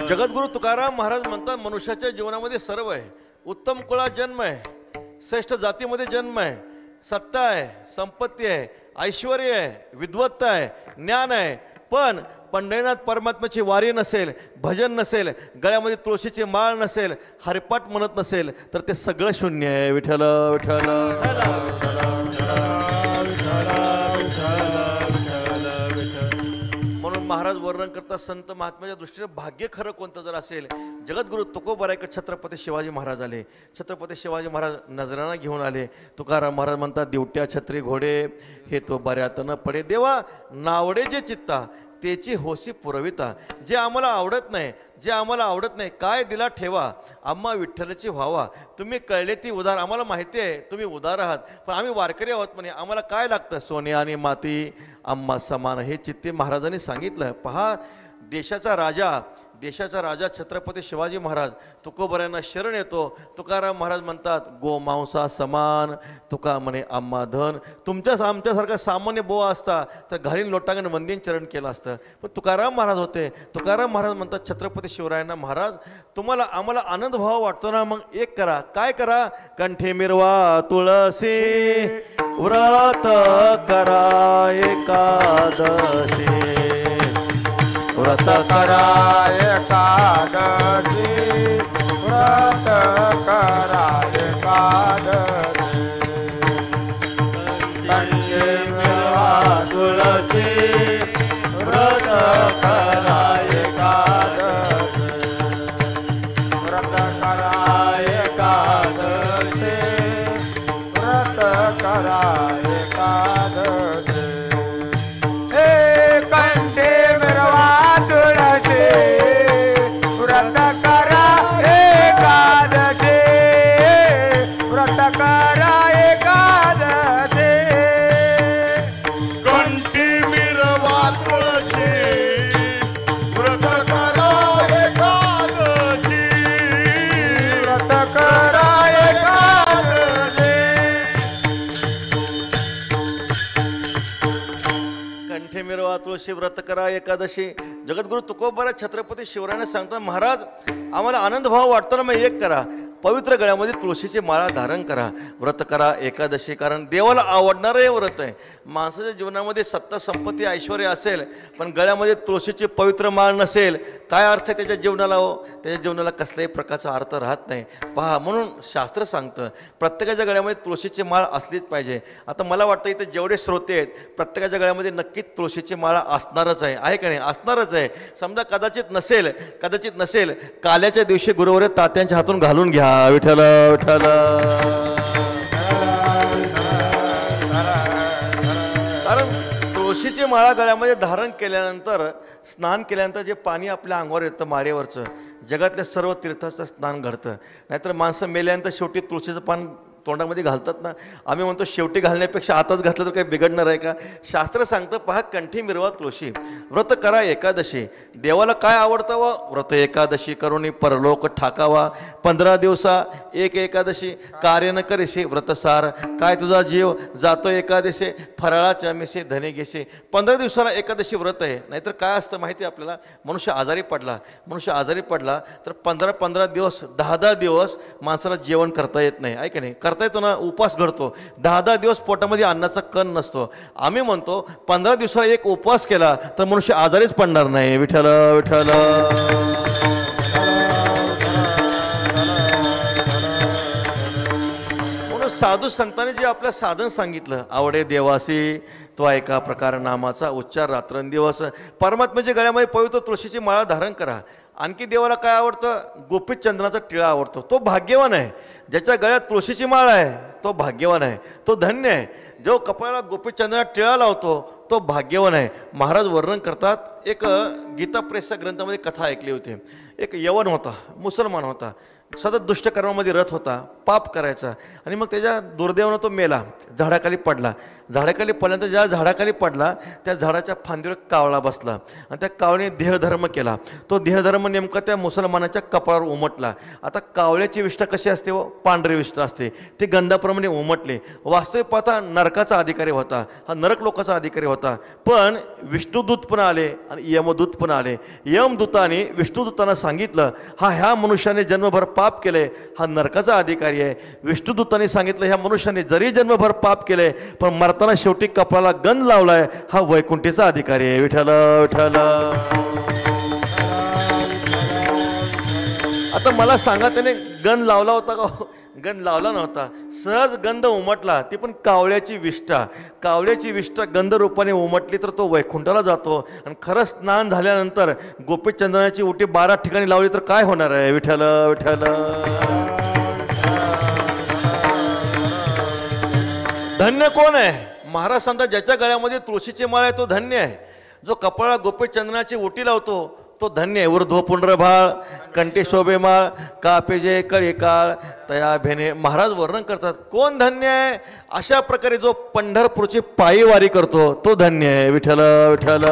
जगद्गुरु तुकाराम महाराज म्हणतात मनुष्याच्या जीवनामध्ये सर्व आहे. उत्तम कुळात जन्म आहे, श्रेष्ठ जातीमध्ये जन्म आहे, सत्ता आहे, संपत्ती आहे, ऐश्वर आहे, विद्वत्ता आहे, ज्ञान आहे. पण पंढरीनाथ परमात्म्याची वारी नसेल, भजन नसेल, गळ्यामध्ये तुळशीची माळ नसेल, हरिपाठ म्हणत नसेल तर ते सगळं शून्य आहे. विठ्ठल विठ्ठल म्हणून महाराज वर्णन करतात संत महात्म्याच्या दृष्टीने भाग्य खरं कोणतं जर असेल, जगद्गुरु तुकोबारायकडे छत्रपती शिवाजी महाराज आले. छत्रपती शिवाजी महाराज नजराना घेऊन आले. तुकाराम महाराज म्हणतात दिवट्या छत्री घोडे हे तो बऱ्यात न पडे, देवा नावडे जे चित्ता तेची होसी पुरविता. जे आम्हाला आवडत नाही, जे आम्हाला आवडत नाही, काय दिला ठेवा आम्हा विठ्ठलाची व्हावा. तुम्ही कळले ती उदार, आम्हाला माहिती आहे तुम्ही उदार आहात, पण आम्ही वारकरी आहोत म्हणे, आम्हाला काय लागतं सोने आणि माती आम्हा समान. हे चित्ते महाराजांनी सांगितलं. पहा देशाचा राजा छत्रपती शिवाजी महाराज तुकोबऱ्यांना शरण येतो. तुकाराम महाराज म्हणतात गोमांसा समान तुका म्हणे आम्हा धन. आमच्यासारखा सामान्य बोवा असता तर घालीन लोटांगण वंदन चरण केलं असतं, पण तुकाराम महाराज होते. तुकाराम महाराज म्हणतात छत्रपती शिवरायांना, महाराज तुम्हाला आम्हाला आनंद व्हावा वाटतो ना, मग एक करा. काय करा? कंठे मिरवा तुळशी व्रत करा एकादशी. व्रत करा एकादशी, व्रत करा एकादशी. कंठे मिरवा तुळशी व्रत करा एकादशी. व्रत करा एकादशी, व्रत करा एकादशी. कंठे मिरवा तुळशी व्रत करा एकादशी, व्रत करा एकादशी. कंठी मिरवा तुळशी व्रत करा एकादशी, व्रत करा एकादशी. कंठे मिरवा तुळशी व्रत करा एकादशी. जगद्गुरु तुकोबारा छत्रपती शिवरायांना सांगतात, महाराज आम्हाला आनंद भाव वाटतो ना, मग एक करा, पवित्र गळ्यामध्ये तुळशीची माळा धारण करा, व्रत करा एकादशी. कारण देवाला आवडणारं हे व्रत आहे. माणसाच्या जीवनामध्ये सत्ता संपत्ती ऐश्वर असेल, पण गळ्यामध्ये तुळशीची पवित्र माळ नसेल, काय अर्थ आहे त्याच्या जीवनाला? हो, त्याच्या जीवनाला कसल्याही प्रकारचा अर्थ राहत नाही. पहा, म्हणून शास्त्र सांगतं प्रत्येकाच्या गळ्यामध्ये तुळशीची माळ असलीच पाहिजे. आता मला वाटतं इथे जेवढे श्रोते आहेत प्रत्येकाच्या गळ्यामध्ये नक्कीच तुळशीची माळा असणारच आहे का नाही? असणारच आहे. समजा कदाचित नसेल, काल्याच्या दिवशी गुरुवारी तात्यांच्या हातून घालून घ्या. विठ्ठल विठ्ठल. कारण तुळशीची माळा गळ्यामध्ये धारण केल्यानंतर, स्नान केल्यानंतर जे पाणी आपल्या अंगावर येतं माळेवरचं, जगातल्या सर्व तीर्थाचं स्नान घडतं. नाहीतर माणसं मेल्यानंतर शेवटी तुळशीचं पान तोंडामध्ये घालतात ना. आम्ही म्हणतो शेवटी घालण्यापेक्षा आताच घातलं तर काही बिघडणार आहे का? शास्त्र सांगतं, पहा, कंठी मिरवा तुळशी व्रत करा एकादशी. देवाला काय आवडतं? व व्रत एकादशी करून परलोक ठाकावा. 15 दिवसा एक एकादशी कार्य न करेशी व्रतसार. काय तुझा जीव जातो एकादशी, फराळाच्या मिसे धने घेसे. 15 दिवसाला एकादशी व्रत आहे. नाहीतर काय असतं माहिती आहे आपल्याला? मनुष्य आजारी पडला तर 15 दिवस 10 दिवस माणसाला जेवण करता येत नाही, आहे का नाही? करता येतो ना, उपवास घडतो. 10 दिवस पोटामध्ये अन्नाचा कण नसतो. आम्ही म्हणतो 15 दिवसाला एक उपवास केला तर मनुष्य आजारीच पडणार नाही. विठ्ठल विठ्ठल. म्हणून साधू संतांनी जे आपलं साधन सांगितलं, आवडे देवासी तो एका प्रकार नामाचा उच्चार रात्रंदिवस. परमात्म्याच्या गळ्यामध्ये पवित्र तुळशीची माळा धारण करा. आणखी देवाला काय आवडतं? गोपीत चंद्राचा टिळा आवडतो. तो भाग्यवान आहे. ज्याच्या गळ्यात तुळशीची माळ आहे तो भाग्यवान आहे, तो धन्य आहे. जो कपाळाला गोपीत चंद्राचा टिळा लावतो तो भाग्यवान आहे. महाराज वर्णन करतात, एक गीता प्रेसच्या ग्रंथामध्ये कथा ऐकली होती. एक यवन होता, मुसलमान होता. सतत दुष्टकर्मामध्ये रत होता, पाप करायचा आणि मग त्याच्या दुर्दैवानं तो मेला, झाडाखाली पडला. झाडाखाली पडल्यानंतर ज्या झाडाखाली पडला त्या झाडाच्या फांदीवर कावळा बसला आणि त्या कावळ्याने देहधर्म केला. तो देहधर्म नेमका त्या मुसलमानाच्या कपाळावर उमटला. आता कावळ्याची विष्ठा कशी असते व पांढरी विष्ठा असते, ते गंधाप्रमाणे उमटले. वास्तविक पाहता नरकाचा अधिकारी होता, हा नरक लोकाचा अधिकारी होता. पण विष्णुदूत पण आले आणि यमदूत पण आले. यमदूताने विष्णुदूतांना सांगितलं ह्या मनुष्याने जन्मभर पाप केले, हा नरकाचा अधिकारी आहे. विष्णुदूतांनी सांगितलं ह्या मनुष्याने जरी जन्मभर पाप केले पण मरताना शेवटी कपाळाला गंध लावलाय, हा वैकुंठीचा अधिकारी आहे. विठ्ठल विठ्ठल. आता मला सांगा त्याने गंध लावला होता का? गंध लावला नव्हता, सहज गंध उमटला, ती पण कावळ्याची विष्ठा. कावळ्याची विष्ठा गंध रूपाने उमटली तर तो वैकुंठाला जातो. आणि खरं स्नान झाल्यानंतर गोपीचंदनाची उटी 12 ठिकाणी लावली तर काय होणार आहे? विठ्ठल विठ्ठल. धन्य कोण आहे? महाराज सांगतात ज्याच्या गळ्यामध्ये तुळशीची माळ आहे तो धन्य आहे. जो कपाळा गोपीचंदनाची उटी लावतो तो धन्य आहे. ऊर्ध्व पुंड्रभाळ, कंठी शोभे माळ, कापेजे कळी काळ तया भेने. महाराज वर्णन करतात कोण धन्य आहे? अशा प्रकारे जो पंढरपूरची पायी वारी करतो तो धन्य आहे. विठ्ठल विठ्ठल.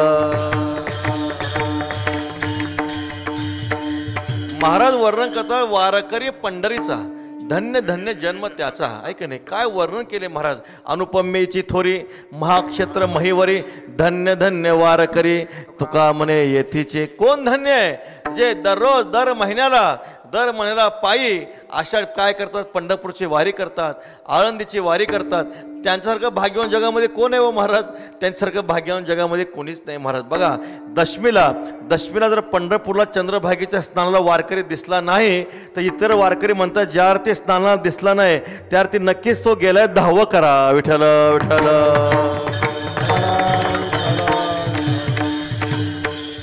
महाराज वर्णन करतात वारकरी पंढरीचा, धन्य धन्य जन्म त्याचा. ऐक नाही काय वर्णन केले महाराज. अनुपमेची थोरी, महाक्षेत्र महिवरी, धन्य धन्य वारकरी तुका म्हणे येथीचे. कोण धन्य आहे? जे दररोज दर महिन्याला पायी आषाढ काय करतात, पंढरपूरची वारी करतात, आळंदीची वारी करतात. त्यांच्यासारखं भाग्यवान जगामध्ये कोण आहे हो महाराज? त्यांच्यासारखं भाग्यवान जगामध्ये कोणीच नाही महाराज. बघा दशमीला जर पंढरपूरला चंद्रभागेच्या स्नानाला वारकरी दिसला नाही तर इतर वारकरी म्हणतात ज्या अर्थी स्नानाला दिसला नाही त्या अर्थी नक्कीच तो गेलाय 10वं करा. विठ्ठल विठ्ठल.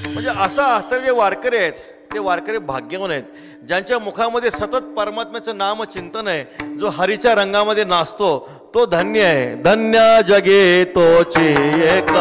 म्हणजे असं असणारे जे वारकरी आहेत ते वारकरी भाग्यवान आहेत, ज्यांच्या मुखामध्ये सतत परमात्म्याचं नाम चिंतन आहे. जो हरीच्या रंगामध्ये नाचतो तो धन्य आहे. धन्य जगे तोची एक.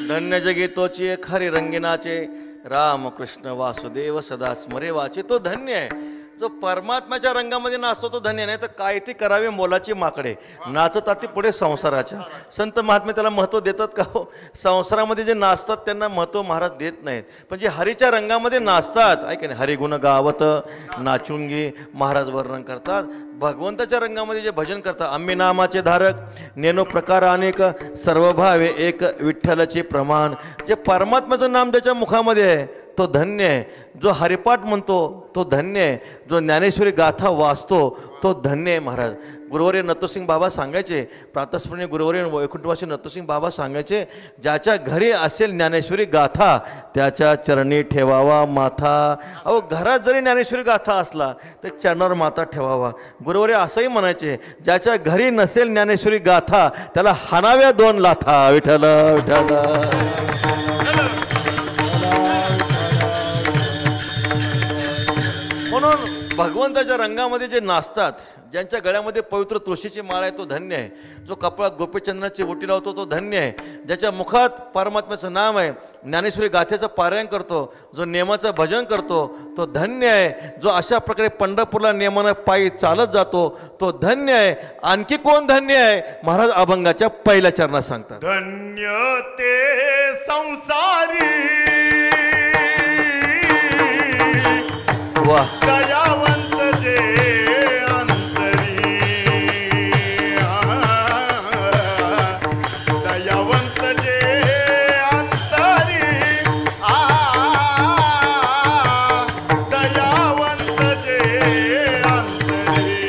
धन्य जगी तोची एक हरी रंगिनाचे, राम कृष्ण वासुदेव सदा स्मरे वाचे. तो धन्य आहे. जो परमात्म्याच्या रंगामध्ये नाचतो तो धन्य. नाही तर काय ती करावी मोलाची माकडे, नाचतात ती पुढे संसाराच्या. संत महात्मे त्याला महत्त्व देतात का हो? संसारामध्ये जे नाचतात त्यांना महत्त्व महाराज देत नाहीत, पण जे हरीच्या रंगामध्ये नाचतात, ऐका नाही, हरिगुण गावत नाचुंगी महाराज वर्णन करतात. भगवंताच्या रंगामध्ये जे भजन करतात, आम्ही नामाचे धारक नेनो प्रकार अनेक, सर्व भावे एक विठ्ठलाचे प्रमाण. जे परमात्म्याचं नाम ज्याच्या मुखामध्ये आहे तो धन्य आहे. जो हरिपाठ म्हणतो तो धन्य आहे. जो ज्ञानेश्वरी गाथा वाचतो तो धन्य आहे महाराज. गुरुवर्य नतोसिंग बाबा सांगायचे, प्रातस्मरणीय गुरुवर्य वैकुंठवासी नतोसिंग बाबा सांगायचे, ज्याच्या घरी असेल ज्ञानेश्वरी गाथा त्याच्या चरणी ठेवावा माथा. अहो घरात जरी ज्ञानेश्वरी गाथा असला तर चरणावर माथा ठेवावा. गुरुवर्य असंही म्हणायचे, ज्याच्या घरी नसेल ज्ञानेश्वरी गाथा त्याला हाणाव्या 2 लाथा. विठ्ठल विठ्ठल. म्हणून भगवंताच्या रंगामध्ये जे नाचतात, ज्यांच्या गळ्यामध्ये पवित्र तुळशीची माळ आहे तो धन्य आहे. जो कपाळात गोपीचंद्राची बोटी लावतो तो धन्य आहे. ज्याच्या मुखात परमात्म्याचं नाम आहे, ज्ञानेश्वरी गाथेचं पारायण करतो, जो नेमाचं भजन करतो तो धन्य आहे. जो अशा प्रकारे पंढरपूरला नेमानं पायी चालत जातो तो धन्य आहे. आणखी कोण धन्य आहे? महाराज अभंगाच्या पहिल्या चरणात सांगतात, धन्य ते संसारी दयावंत जे अंतरी, दयावंत जे अंतरी, दयावंत जे अंतरी,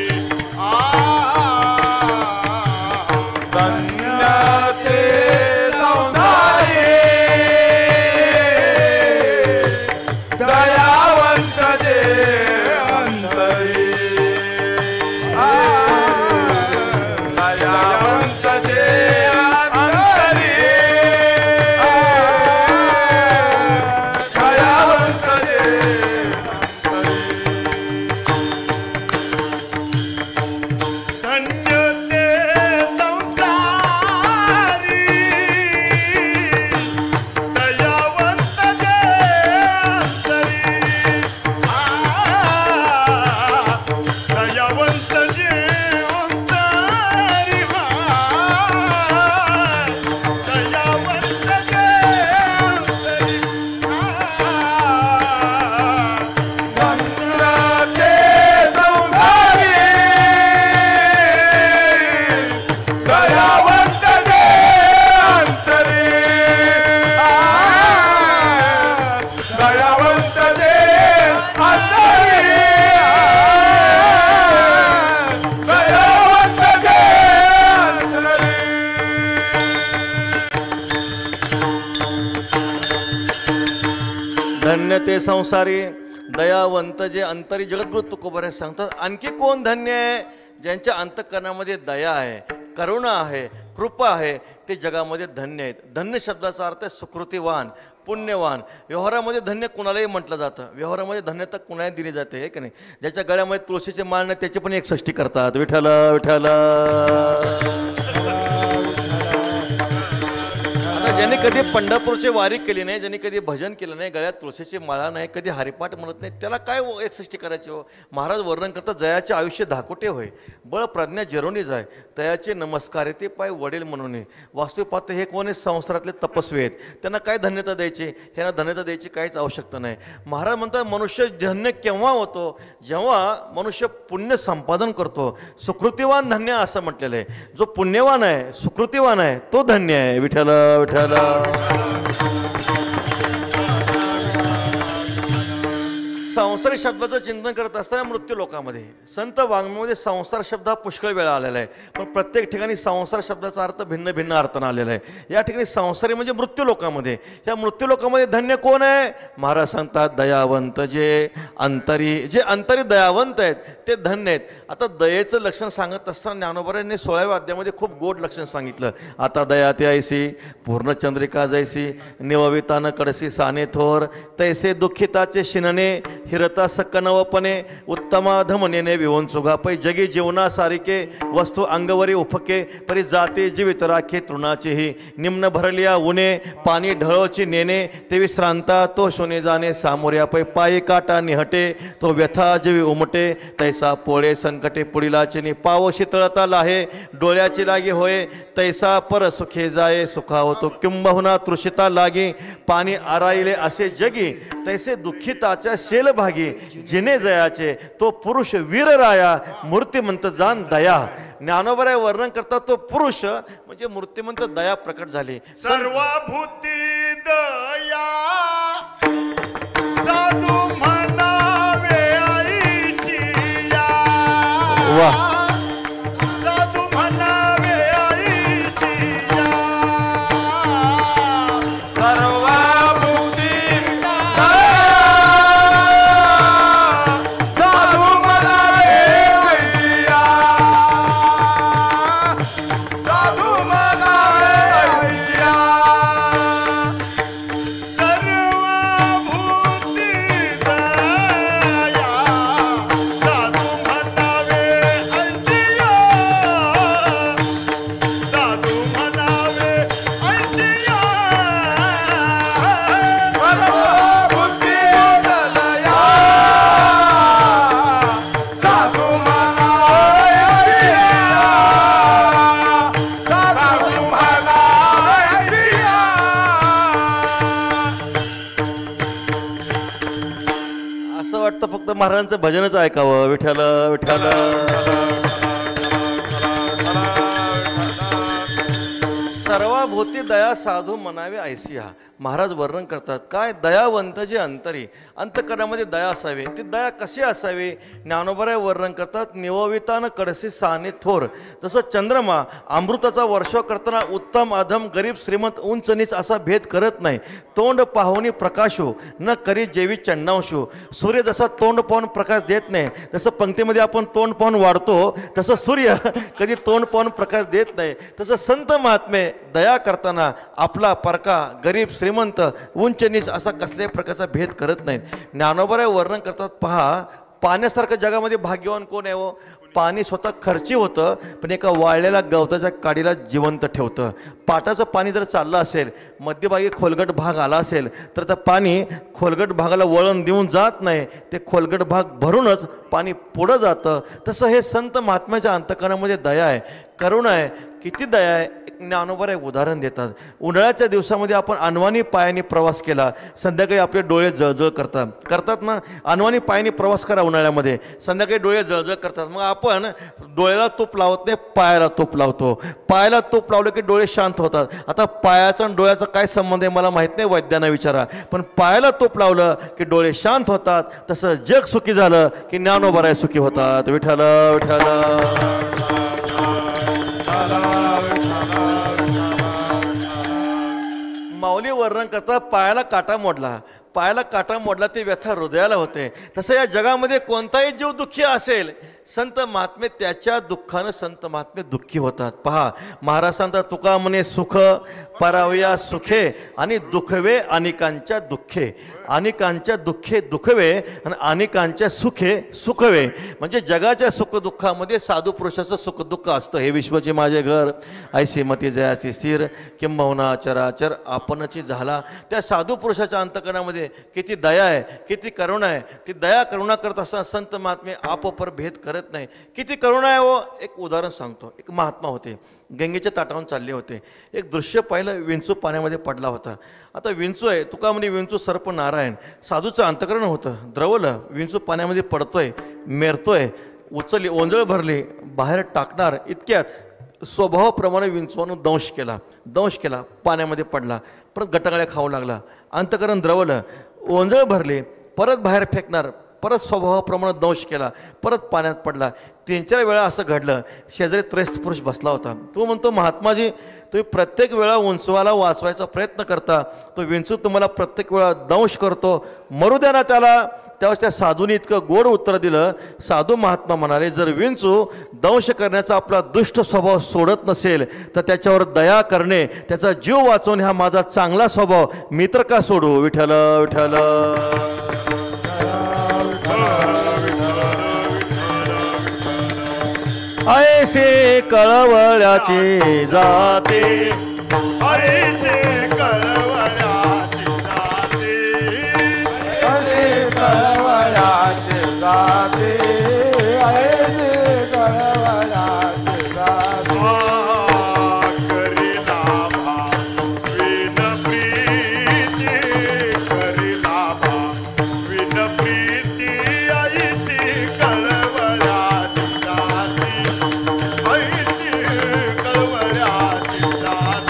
धन्य ते संसारी दयावंत जे अंतरी, दयावंत जे अंतरी, दयावंत जे धन्य ते संसारी दयावंत जे अंतरी, दयावंत जे अंतरी, दयावंत जे अंतरी, धन्य ते संसारी दयावंत जे अंतरी, दयावंत जे अंतरी, दयावंत जे अंतरी. धन्य ते संसारी दयावंत जे अंतरी. जगद्गुरु तुकोबारे सांगतात, आणखी कोण धन्य आहे? ज्यांच्या अंतःकरणामध्ये दया आहे, करुणा आहे, कृपा आहे, ते जगामध्ये धन्य आहेत. धन्य शब्दाचा अर्थ आहे सुकृतीवान, पुण्यवान. व्यवहारामध्ये धन्य कुणालाही म्हटलं जातं, व्यवहारामध्ये धन्यता कुणालाही दिली जाते, आहे की नाही? ज्याच्या गळ्यामध्ये तुळशीचे माळ नाही त्याची पण 61 करतात, विठ्ठल विठ्ठल. आता ज्यांनी कधी पंढरपूरची वारी केली नाही, ज्यांनी कधी भजन केलं नाही, गळ्यात तुळशीची माळा नाही, कधी हरिपाठ म्हणत नाही, त्याला काय 61 करायची हो? महाराज वर्णन करतात, जयाचे आयुष्य धाकोटे होय, बळ प्रज्ञा जिरवणी जाय, तयाचे नमस्कार ते पाय वडील म्हणून. वास्तविक पाहते हे कोण? संसारातले तपस्वी आहेत, त्यांना काय धन्यता द्यायची? ह्यांना धन्यता द्यायची काहीच आवश्यकता नाही. महाराज म्हणतात, मनुष्य धन्य केव्हा होतो? जेव्हा मनुष्य पुण्य संपादन करतो. सुकृतीवान धन्य असं म्हटलेलं आहे. जो पुण्यवान आहे, सुकृतीवान आहे, तो धन्य आहे. विठ्ठल विठ्ठल. संसारी शब्दाचं चिंतन करत असताना मृत्यू लोकामध्ये संत वाङ्मयामध्ये संसार शब्द हा पुष्कळ वेळा आलेला आहे, पण प्रत्येक ठिकाणी संसार शब्दाचा अर्थ भिन्न भिन्न अर्थानं आलेला आहे. या ठिकाणी संसारी म्हणजे मृत्यू लोकामध्ये. या मृत्यू लोकामध्ये धन्य कोण आहे? महाराज सांगतात, दयावंत जे अंतरी. जे अंतरी दयावंत आहेत ते धन्य आहेत. आता दयेचं लक्षण सांगत असताना ज्ञानोबांनी 16व्या अध्यायामध्ये खूप गोड लक्षण सांगितलं. आता दया ते ऐसी पूर्णचंद्रिका जैसी, निववितान कडसी साने थोर, तैसे दुःखिताचे शिनने हिरता सकनवपणे, उत्तमा धमनेने विवून सुगा, पै जगी जीवना सारिके वस्तू अंगवरी उफके, परी जाते जीवित राखे तृणाचेही, निम्न भरलिया उने पाणी ढळोची नेणे, ते विश्रांता तो शोने जाणे सामोऱ्या, पै पायी काटा निहटे तो व्यथा जीवी उमटे, तैसा पोळे संकटे पुढीलाचिनी, पाव शीतळता लाहे डोळ्याची लागे होय, तैसा पर सुखे जाये सुखावतो, किंबहुना तृषिता लागी पाणी आराईले असे जगी, तैसे दुःखिताच्या शेलभागी जिने जयाचे, तो पुरुष वीर राया मूर्तिमंत जाण दया. ज्ञानोबराय वर्णन करतात, तो पुरुष म्हणजे मूर्तिमंत दया प्रकट झाली. सर्वभूती दया साधू म्हणावे आईची या. वाह. साधू म्हणावे आईची या. सर्वभूती दया साधू म्हणावे आईची या. साधू म्हणावे आईची या. सर्वभूती दया फक्त महाराजांचं भजनच ऐकावं. विठ्ठल विठ्ठल. सर्वाभूती दया साधू म्हणावे ऐसी हा. महाराज वर्णन करतात काय दयावंत जे अंतरी, अंतकरणामध्ये दया असावी. ती दया कशी असावी ज्ञानोबराय वर्णन करतात. निववितान कडसी साने थोर. जसं चंद्रमा अमृताचा वर्षाव करताना उत्तम अधम गरीब श्रीमंत उंच नीच असा भेद करत नाही. तोंड पाहुनी प्रकाशो न करी जेवी चंडांशो. सूर्य जसा तोंड पाहून प्रकाश देत नाही, जसं पंक्तीमध्ये आपण तोंड पाहून वाढतो तसं सूर्य कधी तोंड पाहून प्रकाश देत नाही. तसं संत महात्मे दया करताना आपला परका गरीब श्रीमंत उंच नीच असा कसल्याही प्रकारचा भेद करत नाहीत. ज्ञानोबराय वर्णन करतात पहा पाण्यासारखं जगामध्ये भाग्यवान कोण आहे हो. पाणी स्वतः खर्ची होतं पण एका वाळलेल्या गवताच्या काडीला जिवंत ठेवतं. पाटाचं पाणी जर चाललं असेल, मध्यभागी खोलगट भाग आला असेल तर त्या पाणी खोलगट भागाला वळण देऊन जात नाही, ते खोलगट भाग भरूनच पाणी पुढं जातं. तसं हे संत महात्म्याच्या अंतकरणामध्ये दया आहे, करुणा आहे. किती दया आहे. ज्ञानोबराय उदाहरण देतात. उन्हाळ्याच्या दिवसामध्ये आपण अनवाणी पायाने प्रवास केला, संध्याकाळी आपले डोळे जळजळ करतात ना. अनवाणी पायाने प्रवास करा उन्हाळ्यामध्ये, संध्याकाळी डोळे जळजळ करतात. मग आपण डोळ्याला तूप लावत नाही, पायाला तूप लावतो. पायाला तूप लावलं की डोळे शांत होतात. आता पायाचा आणि डोळ्याचा काय संबंध आहे मला माहीत नाही, वैद्यांना विचारा. पण पायाला तूप लावलं की डोळे शांत होतात. तसं जग सुखी झालं की ज्ञानोबराय सुखी होतात. विठ्ठल विठ्ठल. माऊली वर्णन करता पायाला काटा मोडला, पायाला काटा मोडला ते व्यथा हृदयाला होते. तसं या जगामध्ये कोणताही जीव दुःखी असेल, संत महात्मे त्याच्या दुःखानं संत महात्मे दुःखी होतात. पहा महाराज सांगतात तुका म्हणे सुख परावया सुखे आणि दुखवे अनेकांच्या दुःखे. अनेकांच्या दुःखे दुखवे आणि अनेकांच्या सुखे सुखवे. म्हणजे जगाच्या सुखदुःखामध्ये साधू पुरुषाचं सुखदुःख असतं. हे विश्वाचे माझे घर ऐशी मती जयाची स्थिर किंबहुना चराचर आपणची झाला. त्या साधू पुरुषाच्या अंतकरणामध्ये किती दया आहे, किती करुणा आहे. ती दया करुणा करत असताना संत महात्मे आपोपर भेद करत नाही. किती करुणा आहे हो. एक उदाहरण सांगतो. एक महात्मा होते, गंगेच्या ताटावरून चालले होते. एक दृश्य पाहिलं, विंचू पाण्यामध्ये पडला होता. आता विंचू आहे, तुका म्हणे विंचू सर्प नारायण. साधूचं अंतकरण होतं, द्रवलं. विंचू पाण्यामध्ये पडतोय, मेरतोय, उचलली, ओंजळ भरली, बाहेर टाकणार इतक्यात स्वभावाप्रमाणे विंचवानं दंश केला, पाण्यामध्ये पडला, परत गटागळ्या खाऊ लागला. अंतकरण द्रवलं, ओंजळ भरली, परत बाहेर फेकणार, परत स्वभावाप्रमाणे दंश केला, परत पाण्यात पडला. 3-4 वेळा असं घडलं. शेजारी त्रयस्थ पुरुष बसला होता. तो म्हणतो महात्माजी तुम्ही प्रत्येक वेळा उंचवाला वाचवायचा प्रयत्न करता, तो विंचू तुम्हाला प्रत्येक वेळा दंश करतो, मरू द्या ना त्याला. त्यावेळेस त्या साधूने इतकं गोड उत्तर दिलं. साधू महात्मा म्हणाले जर विंचू दंश करण्याचा आपला दुष्ट स्वभाव सोडत नसेल तर त्याच्यावर दया करणे, त्याचा जीव वाचवणे हा माझा चांगला स्वभाव मी तर का सोडू. विठ्ठल विठ्ठल. ऐसे कळवळ्याचे जाते, ऐसे कळवळ्याचे जाते, ऐसे कळवळ्याचे जाते, ऐसे कळवळ्याचे जाते. करीला भाविन प्रीती, करीला भाविन प्रीती, ऐसी कळवळ्याचे जाते, ऐसी कळवळ्याचे जाते.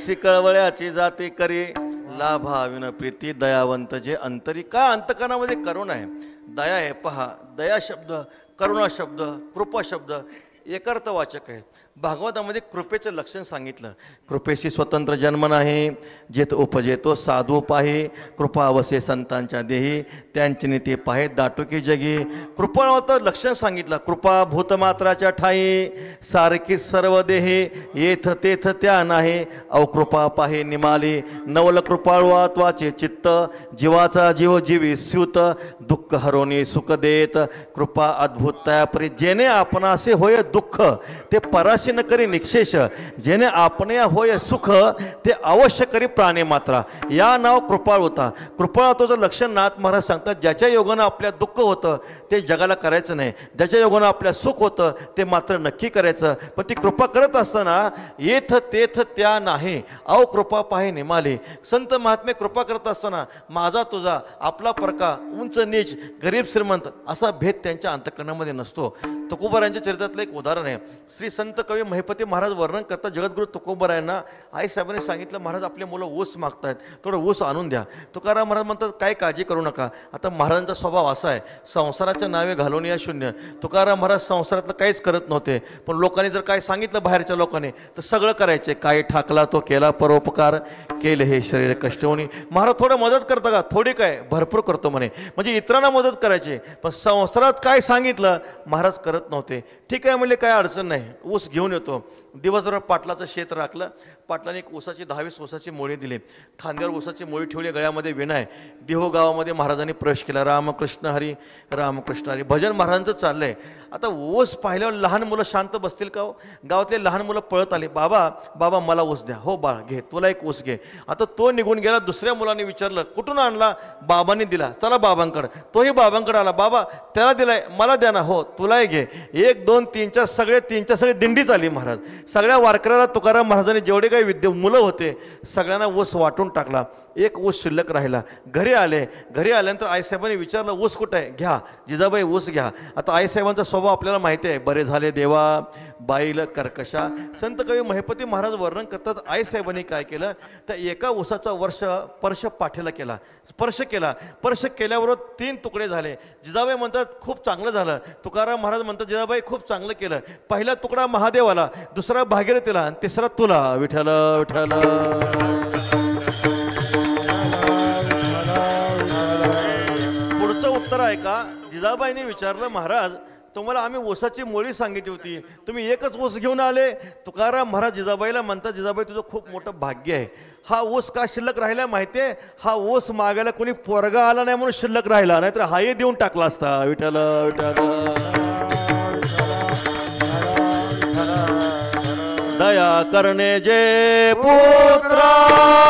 ऐसी कळवळ्याची जाती करी लाभा विन प्रीती दयावंत जे अंतरी. का अंतकरणामध्ये करुणा आहे, दया आहे. पहा, दया शब्द, करुणा शब्द, कृपा शब्द एकार्थवाचक आहे. भागवतामध्ये कृपेचं लक्षण सांगितलं. कृपेशी स्वतंत्र जन्म नाही, जेथ उपजेतो साधू पाही. कृपा अवसे संतांच्या देही, त्यांची नीती पाहे दाटुकी जगी. कृपाळाचं लक्षण सांगितलं. कृपा भूतमात्राच्या ठाई, सारखी सर्व देही. येथ तेथ त्या नाही, अवकृपा पाहे निमाली. नवल कृपाळवात्वाचे चित्त, जीवाचा जीव जीवी स्यूत. दुःख हरोनी सुख देत, कृपा अद्भुत तयापरी. जेणे आपणासे होय दुःख, ते पराशी न करी निक्षेष. जेणे आपणे होय सुख, ते अवश्य करी प्राणे मात्रा. या नाव कृपाळ होता. कृपाळत्वाचं लक्षण नाथ महाराज सांगतात. ज्याच्या योगानं आपल्या दुःख होतं ते जगाला करायचं नाही, ज्याच्या योगानं आपल्या सुख होतं ते मात्र नक्की करायचं. पण ती कृपा करत असताना येथ तेथ त्या नाही, अव कृपा पाहे निमाले. संत महात्मे कृपा करत असताना माझा तुझा, आपला परका, उंच नीच, गरीब श्रीमंत असा भेद त्यांच्या अंतःकरणामध्ये नसतो. तुकोबारायांच्या चरित्रातलं एक उदाहरण आहे. श्री संत कवी महिपती महाराज वर्णन करतात. जगद्गुरु तुकोबारायांना आईसाहेबांनी सांगितलं, महाराज आपले मुलं ऊस मागतायत, थोडं ऊस आणून द्या. तुकाराम महाराज म्हणतात काय काळजी करू नका. आता महाराजांचा स्वभाव असा आहे, संसाराच्या नावे घालून या शून्य. तुकाराम महाराज संसारातलं काहीच करत नव्हते, पण लोकांनी जर काय सांगितलं बाहेरच्या लोकांनी तर सगळं करायचे. काय ठाकला तो केला परोपकार, केले हे शरीर कष्टवणी. महाराज थोडं मदत करता का? थोडी काय, भरपूर करतो म्हणे. म्हणजे इतरांना मदत करायची, पण संसारात काय सांगितलं महाराज करत नव्हते. ठीक आहे म्हणजे काय अडचण नाही, ऊस घेऊन येतो. दिवसभर पाटलाचं शेत राखलं. पाटलाने एक ऊसाची 10-20 ऊसाची मोळी दिली. खांद्यावर ऊसाची मोळी ठेवली, गळ्यामध्ये विनाय. देहो गावामध्ये महाराजांनी प्रवेश केला. रामकृष्ण हरी रामकृष्ण हरी भजन महाराजांचं चाललंय. आता ऊस पाहिल्यावर लहान मुलं शांत बसतील का हो? गावातले लहान मुलं पळत आले, बाबा बाबा मला ऊस द्या. हो बाळ घे, तुला एक ऊस घे. आता तो निघून गेला. दुसऱ्या मुलाने विचारलं कुठून आणला? बाबांनी दिला. चला बाबांकडं. तोही बाबांकडे आला. बाबा त्याला दिलाय, मला द्या ना. हो तुलाही घे. 1 2 3 सगळे दिंडीच आली महाराज. सगळ्या वारकऱ्याला तुकाराम महाराजांनी जेवढे काही मुलं होते सगळ्यांना ऊस वाटून टाकला. एक ऊस शिल्लक राहिला. घरी आले. घरी आल्यानंतर आईसाहेबांनी विचारलं ऊस कुठं आहे? घ्या जिजाबाई ऊस घ्या. आता आईसाहेबांचा स्वभाव आपल्याला माहिती आहे. बरे झाले देवा बाईल कर्कशा. संत कवी महिपती महाराज वर्णन करतात. आईसाहेबांनी काय केलं तर एका ऊसाचा स्पर्श पाठीला केला. स्पर्श केल्याबरोबर 3 तुकडे झाले. जिजाबाई म्हणतात खूप चांगलं झालं. तुकाराम महाराज म्हणतात जिजाबाई खूप चांगलं केलं. पहिला तुकडा महादेवाला, दुसरा भागीरथीला आणि तिसरा तुला. विठ्ठल विठ्ठल. पुढचं उत्तर आहे का? जिजाबाईंनी विचारलं महाराज तुम्हाला आम्ही ऊसाची मोळी सांगितली होती, तुम्ही एकच ऊस घेऊन आले. तुकाराम महाराज जिजाबाईला म्हणतात जिजाबाई तुझं खूप मोठं भाग्य आहे. हा ऊस का शिल्लक राहिला माहिती आहे? हा ऊस मागायला कोणी पोरगा आला नाही म्हणून शिल्लक राहिला, नाहीतर हाही देऊन टाकला असता. विठ्ठल विठ्ठल. दया करणे जे पुत्रासे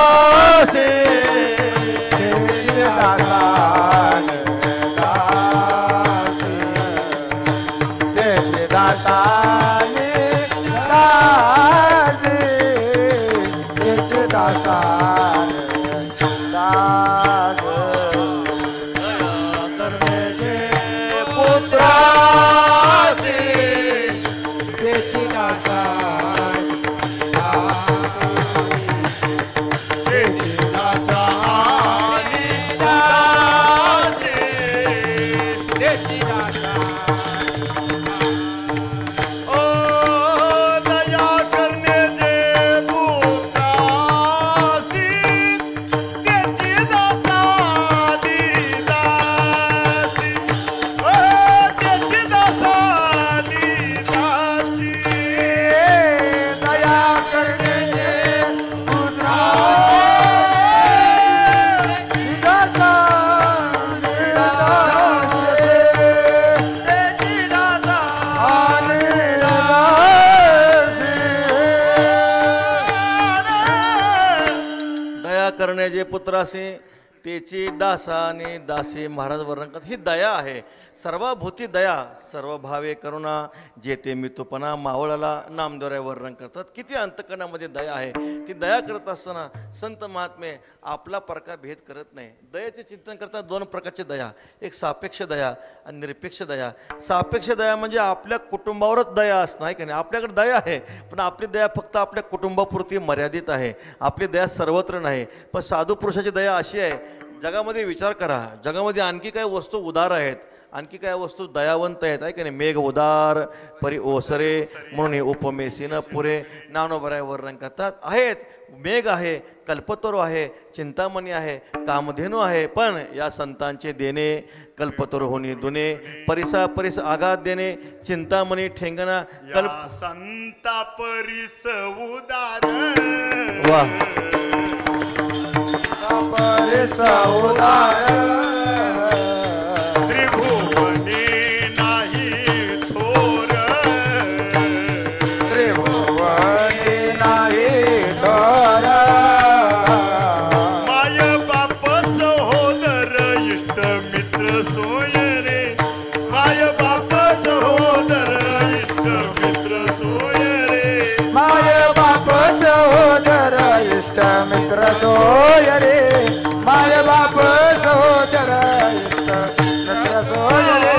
पुत्रासे तेची दासाने दासी महाराज वर्णन करतात. ही दया आहे. सर्वभूती दया, सर्व भावे करुणा, जेते मितुपणा मावळाला नामदेवराय वर्णन करतात. किती अंतकरणामध्ये दया आहे. ती दया करत असताना संत महात्मे आपला परका भेद करत नाही. दयेचे चिंतन करतात. दोन प्रकारची दया, एक सापेक्ष दया आणि निरपेक्ष दया. सापेक्ष दया म्हणजे आपल्या कुटुंबावरच दया असणं आहे का नाही. आपल्याकडे दया आहे, पण आपली दया फक्त आपल्या कुटुंबापुरती मर्यादित आहे. आपली दया सर्वत्र नाही. पण साधू पुरुषाची दया अशी आहे, जगामध्ये विचार करा, जगामध्ये आणखी काही वस्तू उदार आहेत, आणखी काय वस्तू दयावंत आहेत आहे का नाही. मेघ उदार परी ओसरे म्हणून उपमेसीन पुरे ज्ञानोबराय वर्णन करतात. आहेत, मेघ आहे, कल्पतरू आहे, चिंतामणी आहे, कामधेनू आहे, पण या संतांचे देणे कल्पतरू होणे दुने, परिसा परिस आघात देणे, चिंतामणी ठेंगणा या संता परिस उदार. वा परिस उदार, त्रिभुवने नाही थोर, त्रिभुवने नाही थोर, माय बाप सहोदर इष्ट मित्र सोय रे, माय बाप सहोदर इष्ट मित्र सोय रे, माय बाप सहोदर इष्ट मित्र सोय रे, माय बाप सहोदर इष्ट मित्र सोय रे.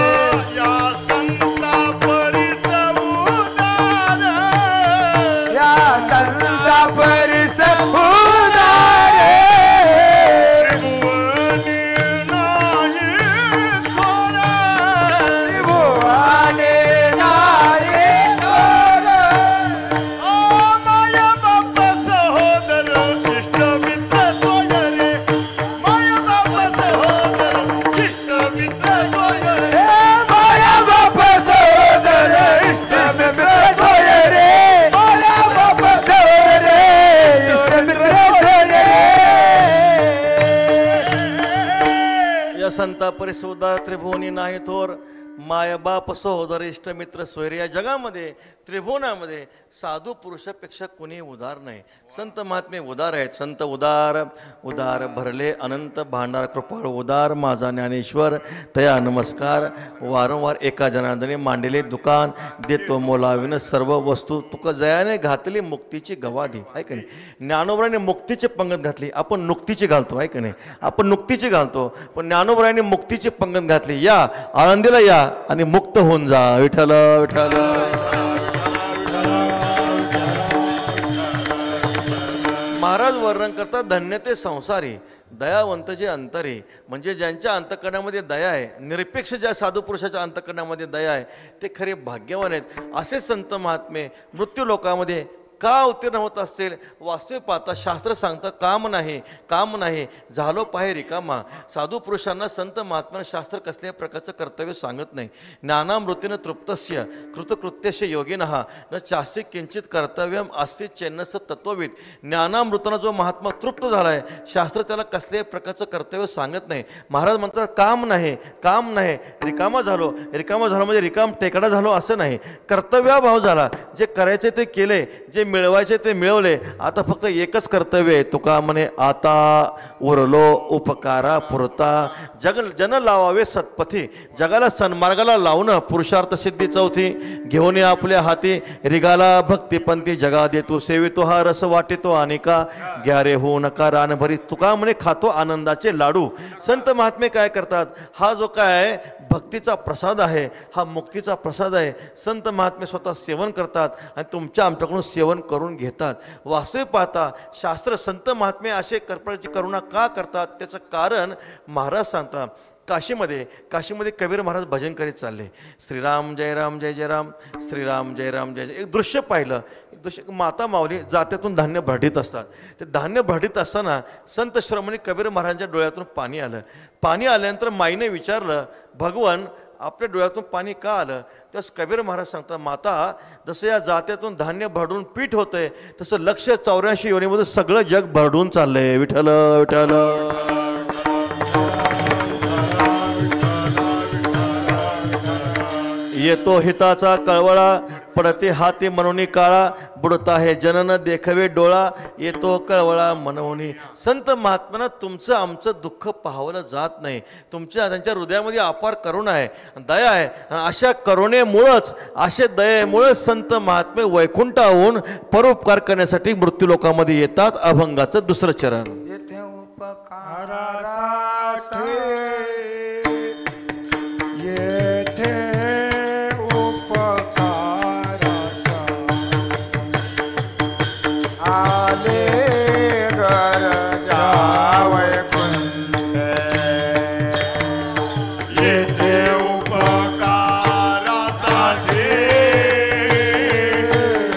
या संता परिस उदार, या संता परिस उदार, त्रिभुवने नाही थोर, त्रिभुवने नाही थोर, माय बाप सहोदर इष्ट मित्र सोय रे, माय बाप सहोदर इष्ट मित्र सोय रे. हे माया बाप सहोदर इष्ट मित्र सोय रे, माया बाप सहोदर इष्ट मित्र सोय रे. या संता परिसुद्धा त्रिभुवनी नाही थोर, माय बाप सहोदर इष्ट मित्र सोयर. या जगामध्ये त्रिभुवनामध्ये साधू पुरुषापेक्षा कोणी उदार नाही. संत महात्मे उदार आहेत. संत उदार, उदार भरले अनंत भांडार कृपाळ उदार, माझा ज्ञानेश्वर तया नमस्कार. वारंवार एका जनार्दने मांडलेले दुकान, देतो मोलाविन सर्व वस्तू, तुका जयाने घातली मुक्तीची गवाधी आहे का नाही. ज्ञानोबराने मुक्तीची पंगत घातली, आपण नुकतीची घालतो आहे का नाही. आपण नुकतीची घालतो, पण ज्ञानोबराने मुक्तीची पंगत घातली. या आळंदीला या आणि मुक्त होऊन जा. विठ्ठल विठ्ठल. महाराज वर्णन करतात, धन्य ते संसारी, दयावंत जे अंतरी, म्हणजे ज्यांच्या अंतकरणामध्ये दया आहे, निरपेक्ष ज्या साधू पुरुषाच्या अंतकरणामध्ये दया आहे, ते खरे भाग्यवान आहेत. असे संत महात्मे मृत्यू लोकामध्ये का उत्तीर्ण होत असतील. वास्तविक पाहता शास्त्र सांगतं काम नाही, काम नाही, झालो पाहे रिकामा. साधू पुरुषांना संत महात्म्यांना शास्त्र कसल्याही प्रकारचं कर्तव्य सांगत नाही. ज्ञानामृतीनं तृप्तस्य कृतकृत्यस्य योगिनः न चास्ति किंचित कर्तव्यम अस्ति चेन्नस तत्वविद. ज्ञानामृतानं जो महात्मा तृप्त झाला आहे, शास्त्र त्याला कसल्याही प्रकारचं कर्तव्य सांगत नाही. महाराज म्हणतात काम नाही, काम नाही, रिकामा झालो, रिकामा झालो म्हणजे रिकाम टेकडा झालो असं नाही. कर्तव्याभाव झाला, जे करायचे ते केले, जे मिळवायचे ते मिळवले. आता फक्त एकच कर्तव्य आहे. तुका म्हणे आता उरलो उपकारा पुरता, जन लावावे सत्पथी. जगाला सन्मार्गाला लावणं पुरुषार्थ सिद्धी चौथी. घेऊन आपल्या हाती रिगाला भक्तिपंथी, जगा देतो सेवितो हा रस वाटेतो अनेका. ग्यारे होऊ नका रानभरी, तुका म्हणे खातो आनंदाचे लाडू. संत महात्मे काय करतात, हा जो काय भक्तीचा प्रसाद आहे, हा मुक्तीचा प्रसाद आहे. संत महात्मे स्वतः सेवन करतात आणि तुमच्या आमच्याकडून सेवन करून घेतात. वास्तविक पाहता शास्त्र संत महात्मे असे कर्पाची करुणा का करतात, त्याचं कारण महाराज सांगतात. काशीमध्ये कबीर महाराज भजन करीत चालले. श्रीराम जय राम जय जय राम, श्रीराम जय राम जय जय. एक दृश्य पाहिलं. एक दृश्य, माता माऊली जात्यातून धान्य भरडीत असतात. ते धान्य भरडीत असताना संत श्रमणी कबीर महाराजांच्या डोळ्यातून पाणी आलं. पाणी आल्यानंतर माईने विचारलं, भगवान आपल्या डोळ्यातून पाणी का आलं. त्यास कबीर महाराज सांगतात, माता जसं या जात्यातून धान्य भरडून पीठ होतंय, तसं 184 योनीमध्ये सगळं जग भरडून चाललंय. विठ्ठल विठ्ठल. येतो हिताचा कळवळा, पडते हाती म्हणून काळा, बुडता हे जनन देखवे डोळा, येतो कळवळा म्हणून. संत महात्म्यांना तुमचं आमचं दुःख पाहावलं जात नाही. त्यांच्या हृदयामध्ये अपार करुणा आहे, दया आहे. आणि अशा करुणेमुळंच, अशा दयेमुळंच संत महात्मे वैकुंठाहून परोपकार करण्यासाठी मृत्यूलोकामध्ये येतात. अभंगाचं दुसरं चरण. येथे उपकारासाठी येथे आले गरजा वैकुंठ, येथे उपकारासाठी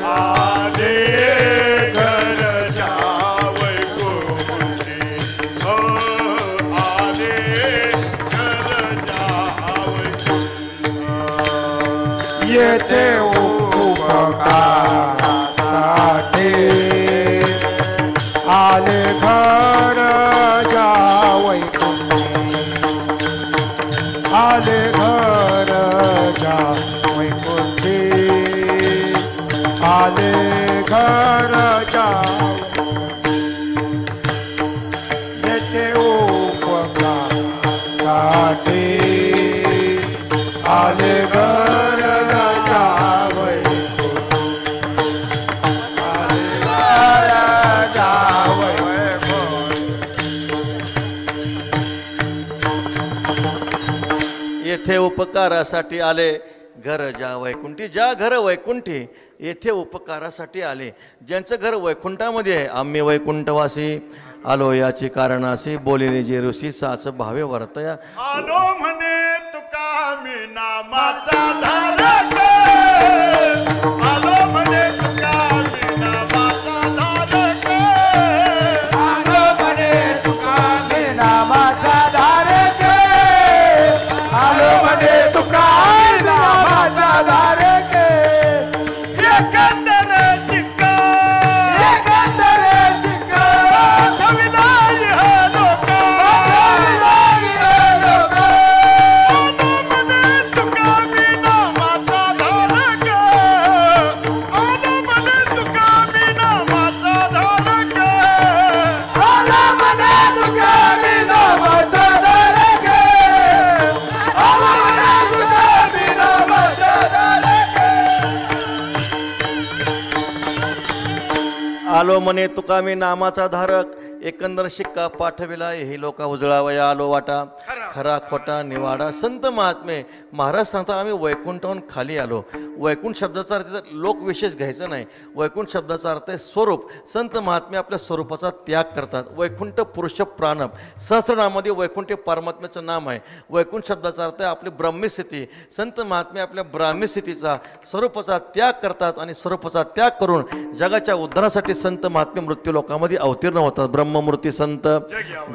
आले घरच्या वैकुंठी, हो आले घरच्या वैकुंठी. येथे उपकारासाठी आले घर जावई आले घर जावई कुठे आले घर जावई येथे उपकारासाठी आले घर जावई येथे उपकारासाठी आले घर ज्या वैकुंठी. ज्या घर वैकुंठी येथे उपकारासाठी आले. ज्यांचं घर वैकुंठामध्ये आहे. आम्ही वैकुंठवासी आलो याची कारणासी, बोलिले जे ऋषी साच भावे वर्तया. आलो म्हणे तुका मी नामाचा धारक, आलो म्हणे तुका मी नामाचा धारक, आलो म्हणे तुका मी नामाचा धारक, आलो म्हणे तुका नामाचा धारक. एकंदर चिक्का सविदाई हा लोक, सविदाई हा लोक. आलो म्हणे तुका मी नामाचा धारक, आलो म्हणे तुका मी नामाचा धारक, आलो म्हणे तुका मी नामाचा धारक, आलो म्हणे तुका मी नामाचा धारक. आलो म्हणे तुका मी नामाचा धारक, एकंदर शिक्का पाठविला हे लोका उजळावया आलो वाटा. खरा खोटा निवाडा. संत महात्मे महाराज सांगतात आम्ही वैकुंठाहून खाली आलो. वैकुंठ शब्दाचा अर्थ लोक विशेष घ्यायचं नाही. वैकुंठ शब्दाचा अर्थ आहे स्वरूप. संत महात्मे आपल्या स्वरूपाचा त्याग करतात. वैकुंठ पुरुष प्राणप सहस्रनामामध्ये वैकुंठ परमात्म्याचं नाम आहे. वैकुंठ शब्दाचा अर्थ आहे आपली ब्राह्मी स्थिती. संत महात्मे आपल्या ब्राह्मी स्थितीचा स्वरूपाचा त्याग करतात आणि स्वरूपाचा त्याग करून जगाच्या उद्धारासाठी संत महात्मे मृत्यू लोकामध्ये अवतीर्ण होतात. ब्रह्ममूर्ती संत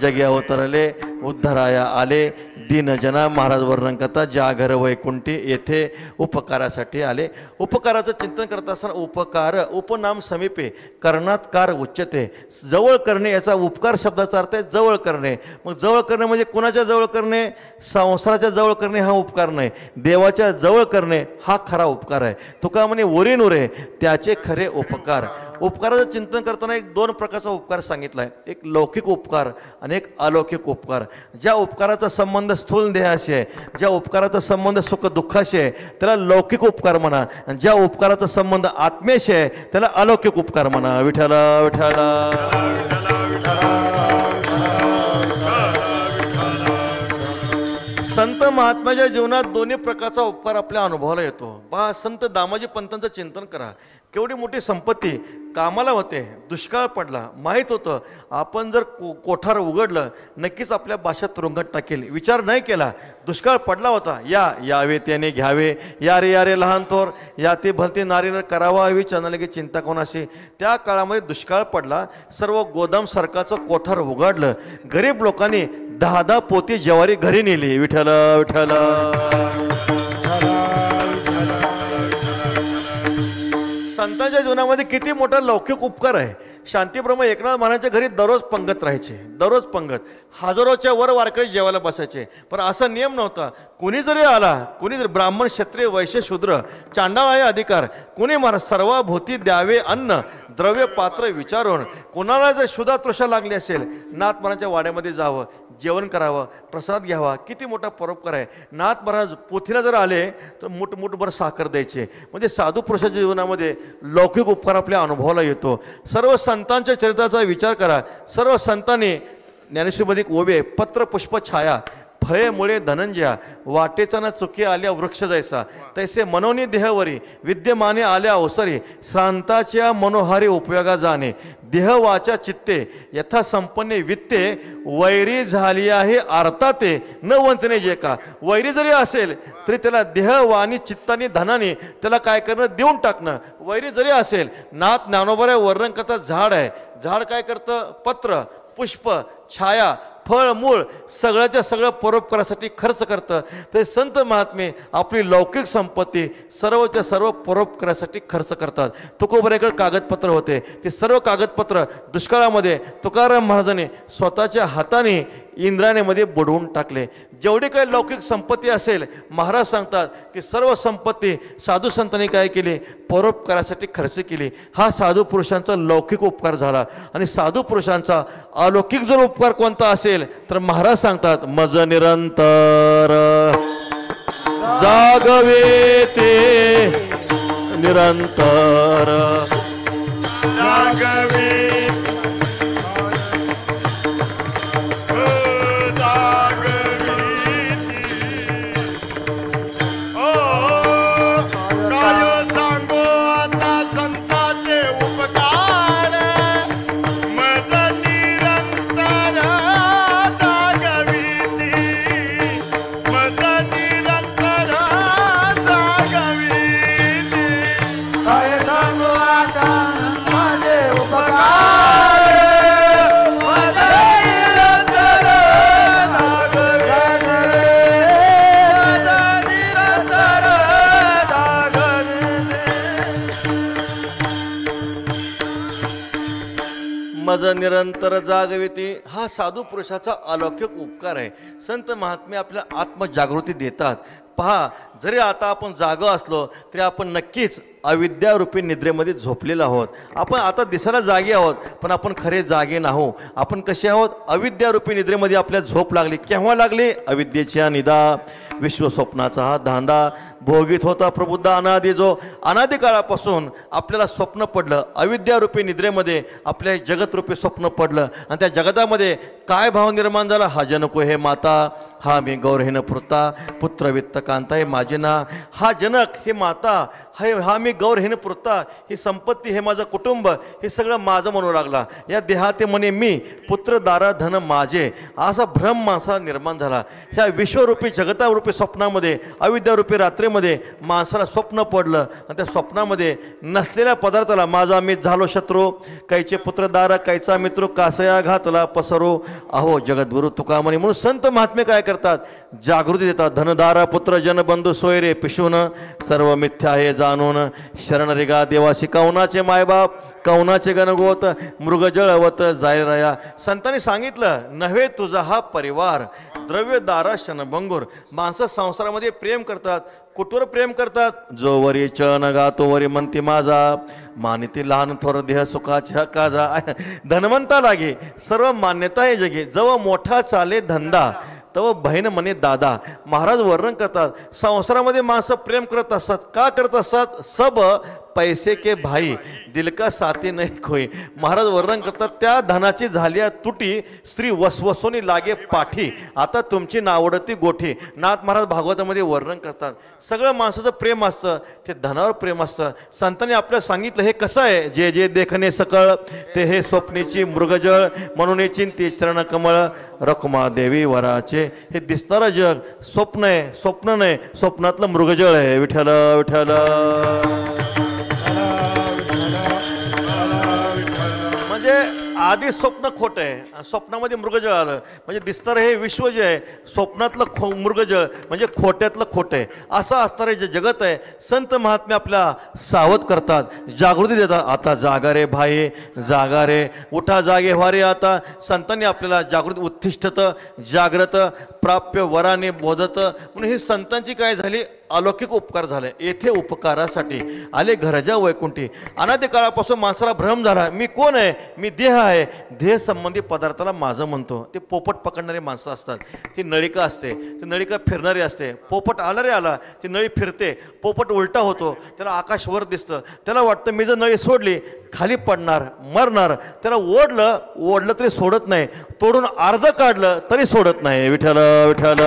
जगी अवतरले, उद्धाराया आले दीनजना. महाराज वर्णन करतात ज्या घर वैकुंठी येथे उपकारासाठी आले. उपकाराचं चिंतन करत असताना उपकार उपनाम समीपे करणात कार उच्चते. जवळ करणे याचा उपकार शब्दाचा अर्थ आहे जवळ करणे. मग जवळ करणे म्हणजे कुणाच्या जवळ करणे? संसाराच्या जवळ करणे हा उपकार नाही. देवाच्या जवळ करणे हा खरा उपकार आहे. तुका म्हणे वरीन उरे त्याचे खरे उपकार. उपकाराचं चिंतन करताना एक दोन प्रकारचा उपकार सांगितला आहे. एक लौकिक उपकार आणि एक अलौकिक उपकार. ज्या उपकाराचा संबंध स्थूल देहाशी आहे, ज्या उपकाराचा संबंध सुख दुःखाशी आहे त्याला लौकिक उपकार म्हणा. आणि ज्या उपकाराचा संबंध आत्म्याशी आहे त्याला अलौकिक उपकार म्हणा. विठ्ठला विठ्ठला. संत महात्म्याच्या जीवनात दोन्ही प्रकारचा उपकार आपल्या अनुभवाला येतो. पहा संत दामाजी पंतांचं चिंतन करा. केवढी मोठी संपत्ती, कामाला होते, दुष्काळ पडला, माहीत होतं आपण जर कोठार उघडलं नक्कीच आपल्या भाषा तुरुंगात टाकेल. विचार नाही केला. दुष्काळ पडला होता. यावे त्याने घ्यावे, या रे लहान थोर, या ते भलते नारीनं करावा हवी चंदनगी चिंता कोणाशी. त्या काळामध्ये दुष्काळ पडला. सर्व गोदाम सरकारचं कोठार उघडलं. गरीब लोकांनी 10 पोती ज्वारी घरी नेली. विठ्ठल विठ्ठल. संतांच्या जीवनामध्ये किती मोठा लौकिक उपकार आहे. शांतीब्रह्म एकनाथ महाराजांच्या घरी दररोज पंगत राहायचे, दररोज पंगत, हजारोच्या वर वारकरी जेवायला बसायचे. पण असा नियम नव्हता. कुणी जरी आला, कुणी जरी ब्राह्मण क्षत्रिय वैश्य शूद्र चांडाळ आहे अधिकार, कुणी महाराज सर्वाभूती द्यावे अन्न द्रव्य पात्र विचारून. कोणाला जर शुद्धा तृषा लागली असेल, नाथ महाराजांच्या वाड्यामध्ये जावं, जेवण करावं, प्रसाद घ्यावा. किती मोठा परोपकार आहे. नाथ महाराज पोथीला जर आले तर मुठभर साखर द्यायचे. म्हणजे साधू पुरुषाच्या जीवनामध्ये लौकिक उपकार आपल्या अनुभवाला येतो. सर्व संतांच्या चरित्राचा विचार करा. सर्व संतांनी ज्ञानेश्वरीमध्ये ओवे पत्र पुष्प छाया फळे मुळे धनंजया वाटेचा न चुकी आल्या वृक्ष जैसा तैसे मनोनी देहवरी विद्यमाने आल्या अवसरी श्रांताच्या मनोहारी उपयोगा जाणे देह वाचा चित्ते यथा संपन्ने वित्ते वैरी झाली आहे अर्थाते न वंचने जे का. वैरी जरी असेल तरी त्याला देह वाणी चित्तानी धनाने त्याला काय करणं देऊन टाकणं. वैरी जरी असेल, नाथ ज्ञानोबा वर्णन करता झाड आहे. झाड काय करतं? पत्र पुष्प छाया फळ मूळ सगळ्याच्या सगळं परोपकारासाठी खर्च करतं. तर संत महात्मे आपली लौकिक संपत्ती सर्वच्या सर्व परोपकारासाठी खर्च करतात. तुकोबऱ्याकडे कागदपत्र होते, ते सर्व कागदपत्र दुष्काळामध्ये तुकाराम महाराजांनी स्वतःच्या हाताने इंद्रायणीमध्ये बुडवून टाकले. जेवढी काही लौकिक संपत्ती असेल, महाराज सांगतात की सर्व संपत्ती साधू संतांनी काय केली? परोपकारासाठी खर्च केली. हा साधू पुरुषांचा लौकिक उपकार झाला. आणि साधू पुरुषांचा अलौकिक जर उपकार कोणता असेल तर महाराज सांगतात मज निरंतर जागवे ते निरंतर जागवे मज निरंतर जागविती हा साधू पुरुषाचा अलौकिक उपकार आहे. संत महात्मे आपल्या आत्मजागृती देतात. पहा, जरी आता आपण जागं असलो तरी आपण नक्कीच अविद्यारूपी निद्रेमध्ये झोपलेलो आहोत. आपण आता दिसायला जागे आहोत पण आपण खरे जागे नाहो. आपण कसे आहोत? अविद्यारूपी निद्रेमध्ये आपल्या झोप लागली. केव्हा लागली? अविद्येच्या निदा विश्वस्वप्नाचा हा धांदा भोगीत होता प्रबुद्ध अनादी. जो अनादी काळापासून आपल्याला स्वप्न पडलं, अविद्यारूपी निद्रेमध्ये आपल्या जगतरूपी स्वप्न पडलं. आणि त्या जगतामध्ये काय भाव निर्माण झाला? हा जनको हे माता, हा मी गौरहीन पुरता, पुत्र वित्त कांता हे माझे ना. हा जनक हे माता, हा मी गौरहीन पुरता, ही संपत्ती हे माझं कुटुंब, हे सगळं माझं म्हणू लागला. या देहाते म्हणे मी, पुत्र दारा धन माझे, असा भ्रम माणसाला निर्माण झाला. ह्या विश्वरूपी जगतारूपी स्वप्नामध्ये अविद्यारूपी रात्रीमध्ये माणसाला स्वप्न पडलं. आणि त्या स्वप्नामध्ये नसलेल्या पदार्थाला माझा मी झालो शत्रू, कैचे पुत्र दारा कैचा मित्र, कासया घातला पसरो, अहो जगद्गुरु तुका म्हणे. म्हणून संत महात्मे काय करतात? जागृती देतात. धनदारा पुत्र जनबंधू सोय रे पिशून, सर्व मिथ्या हे जाणून शरण रेगा देवासी. कौनाचे मायबाप कौनाचे गणगोत, मृगजळवत जाय रया. संतांनी सांगितलं नव्हे तुझा हा परिवार, द्रव्य दारा शनभंगूर. माणसं संसारामध्ये प्रेम करतात. कुठवर प्रेम करतात? जो वरी चन गातो वरी म्हणती माझा, मानिती लहान थोर देह सुखाच्या काजा. धनवंता लागे सर्व मान्यता हे जगे, जव मोठा चाले धंदा तव बहीण म्हणे दादा. महाराज वर्णन करतात संसारामध्ये माणसं प्रेम करत असतात. का करत असतात? सब पैसे के भाई दिल का साथी नाही खोई. महाराज वर्णन करतात त्या धनाची झाली तुटी, स्त्री वसवसोनी लागे पाठी, आता तुमची नावडती गोठी. नाथ महाराज भागवतामध्ये वर्णन करतात. सगळं माणसाचं प्रेम असतं, ते धनावर प्रेम असतं. संतांनी आपल्याला सांगितलं हे कसं आहे? जे जे देखणे सकळ ते हे स्वप्नीची मृगजळ, म्हणून चिंती चरणकमळ रखुमा देवी वराचे. हे दिसणारं जग स्वप्न आहे, स्वप्न नाही, स्वप्नातलं मृगजळ आहे. विठ्ठल विठ्ठल. म्हणजे आधी स्वप्न खोटं आहे, स्वप्नामध्ये मृगजळ आलं म्हणजे दिसणारं हे विश्व जे आहे स्वप्नातलं मृगजळ म्हणजे खोट्यातलं खोटं आहे. असं असणारं जे जगत आहे संत महात्मे आपल्या सावध करतात, जागृती देतात. आता जागा रे भाई जागा रे, उठा जागे व्हा रे. आता संतांनी आपल्याला जागृती उत्तिष्ठत जाग्रत प्राप्य वराने बोधत म्हणून ही संतांची काय झाली अलौकिक उपकार झाले. येथे उपकारासाठी आले घरजा वैकुंठी. अनादी काळापासून माणसाला भ्रम झाला, मी कोण आहे, मी देह आहे. देह संबंधी पदार्थाला माझं म्हणतो. ते पोपट पकडणारे माणसं असतात, ती नळिका असते, ती नळिका फिरणारी असते. पोपट आला रे आला, ती नळी फिरते, पोपट उलटा होतो, त्याला आकाश वर दिसतं, त्याला वाटतं मी जर नळी सोडली खाली पडणार मरणार. त्याला ओढलं तरी सोडत नाही, तोडून अर्ध काढलं तरी सोडत नाही. विठ्ठल विठ्ठल.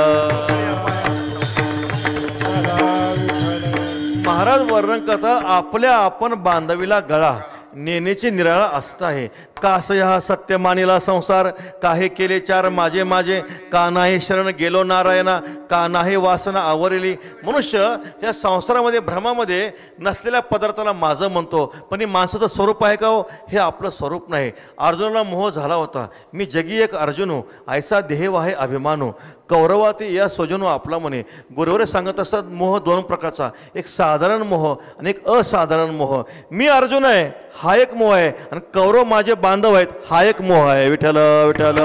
महाराज वर्णन करता आपल्या आपण बांधवीला गळा नेण्याची निराळा असता आहे. कासय हा सत्य मानिला संसार, काहे केले चार माझे माझे. का नाही शरण गेलो नारायणा, का नाही वासना आवरली. मनुष्य या संसारामध्ये भ्रमामध्ये नसलेल्या पदार्थाला माझं म्हणतो, पण हे माणसाचं स्वरूप आहे का हो, हे आपलं स्वरूप नाही. अर्जुनाला मोह झाला होता, मी जगी एक अर्जुनो ऐसा देह आहे अभिमानो. कौरवाती या स्वजनो आपला म्हणे. गुरुवर सांगत असतात मोह दोन प्रकारचा, एक साधारण मोह आणि एक असाधारण मोह. मी अर्जुन आहे हा एक मोह आहे, आणि कौरव माझे बांधव आहेत हा एक मोह आहे. विठ्ठल विठ्ठल.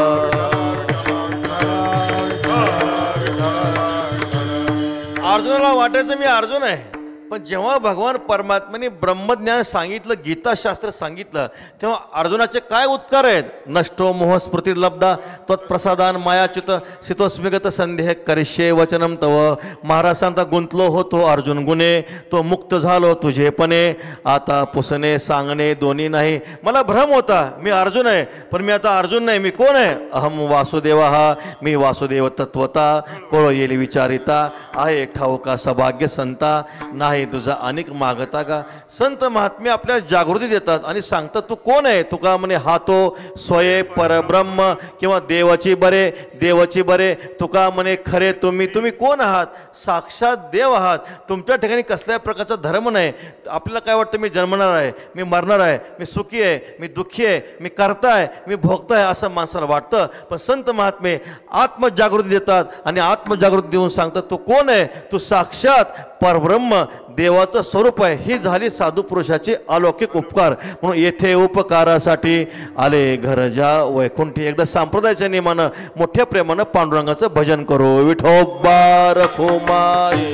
अर्जुनाला वाटायचं मी अर्जुन आहे, पण जेव्हा भगवान परमात्म्याने ब्रह्मज्ञान सांगितलं, गीताशास्त्र सांगितलं, तेव्हा अर्जुनाचे काय उत्तर आहेत. नष्टो मोह स्मृती लब्धा त्वत्प्रसादान मायाच्युत सितोस्मिगत संदेह करिष्ये वचनम तव. महाराज सांगता गुंतलो होतो अर्जुन गुणे, तो मुक्त झालो तुझेपणे. आता पुसणे सांगणे दोन्ही नाही. मला भ्रम होता मी अर्जुन आहे, पण मी आता अर्जुन नाही. मी कोण आहे. अहम वासुदेव हा, मी वासुदेव तत्वता. कोळ येईल विचारिता आहे ठाऊका सभाग्य संता. नाही तुझा अनेक मागता का. संत महात्मे आपल्या जागृती देतात आणि सांगतात तू कोण आहे. तुका म्हणे हा तो स्वये परब्रह्म किंवा देवाची बरे. तुका म्हणे खरे तुम्ही कोण आहात. साक्षात देव आहात. तुमच्या ठिकाणी कसल्याही प्रकारचा धर्म नाही. आपल्याला काय वाटतं मी जन्मणार आहे, मी मरणार आहे, मी सुखी आहे, मी दुःखी आहे, मी करता आहे, मी भोगता आहे असं माणसाला वाटतं. पण संत महात्मे आत्मजागृती देतात आणि आत्मजागृती देऊन सांगतात तू कोण आहे. तू साक्षात परब्रह्म देवाचं स्वरूप आहे. ही झाली साधू पुरुषाचे अलौकिक उपकार. म्हणून येथे उपकारासाठी आले घरजा वैकुंठी. एकदा संप्रदायाच्या नियमानं मोठ्या प्रेमानं पांडुरंगाचं भजन करू. विठोबा रखुमाई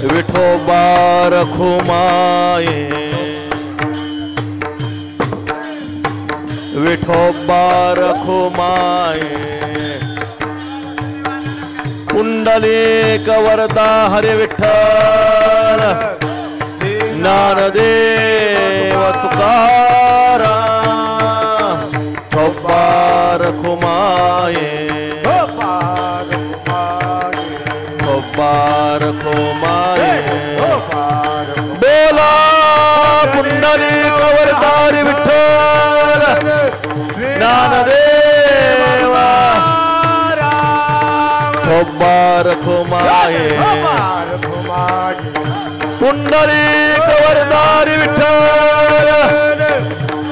विठोबा रखुमाई विठोबा रखुमाई. पुंडलिक वरदा हरे विठ्ठल ज्ञानदेव तुकाराम. विठोबा रखुमाई विठोबा रखुमाई. बोला पुंडलिक वरदा हरे विठ्ठल ज्ञानदेव विठोबा रखुमाई. पुंडलिक वरदारी विठ्ठल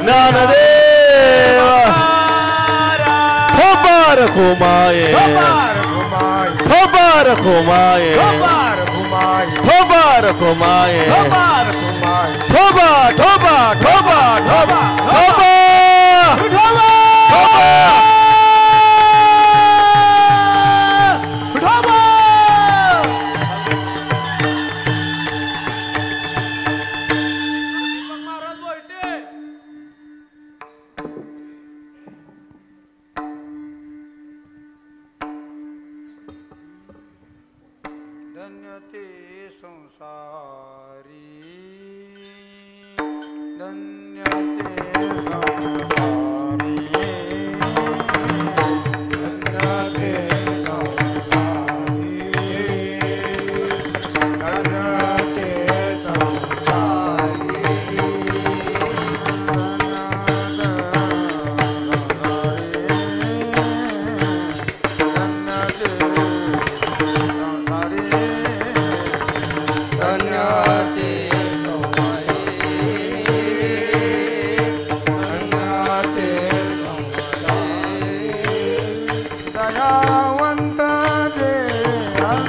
ज्ञानदेव विठोबा रखुमाई विठोबा रखुमाई विठोबा रखुमाई. ठोबा ठोबा ठोबा ठोबा ठोबा ठोबा. धन्य ते येथे उपकारासाठी येथे उपकारासाठी येथे उपकारासाठी येथे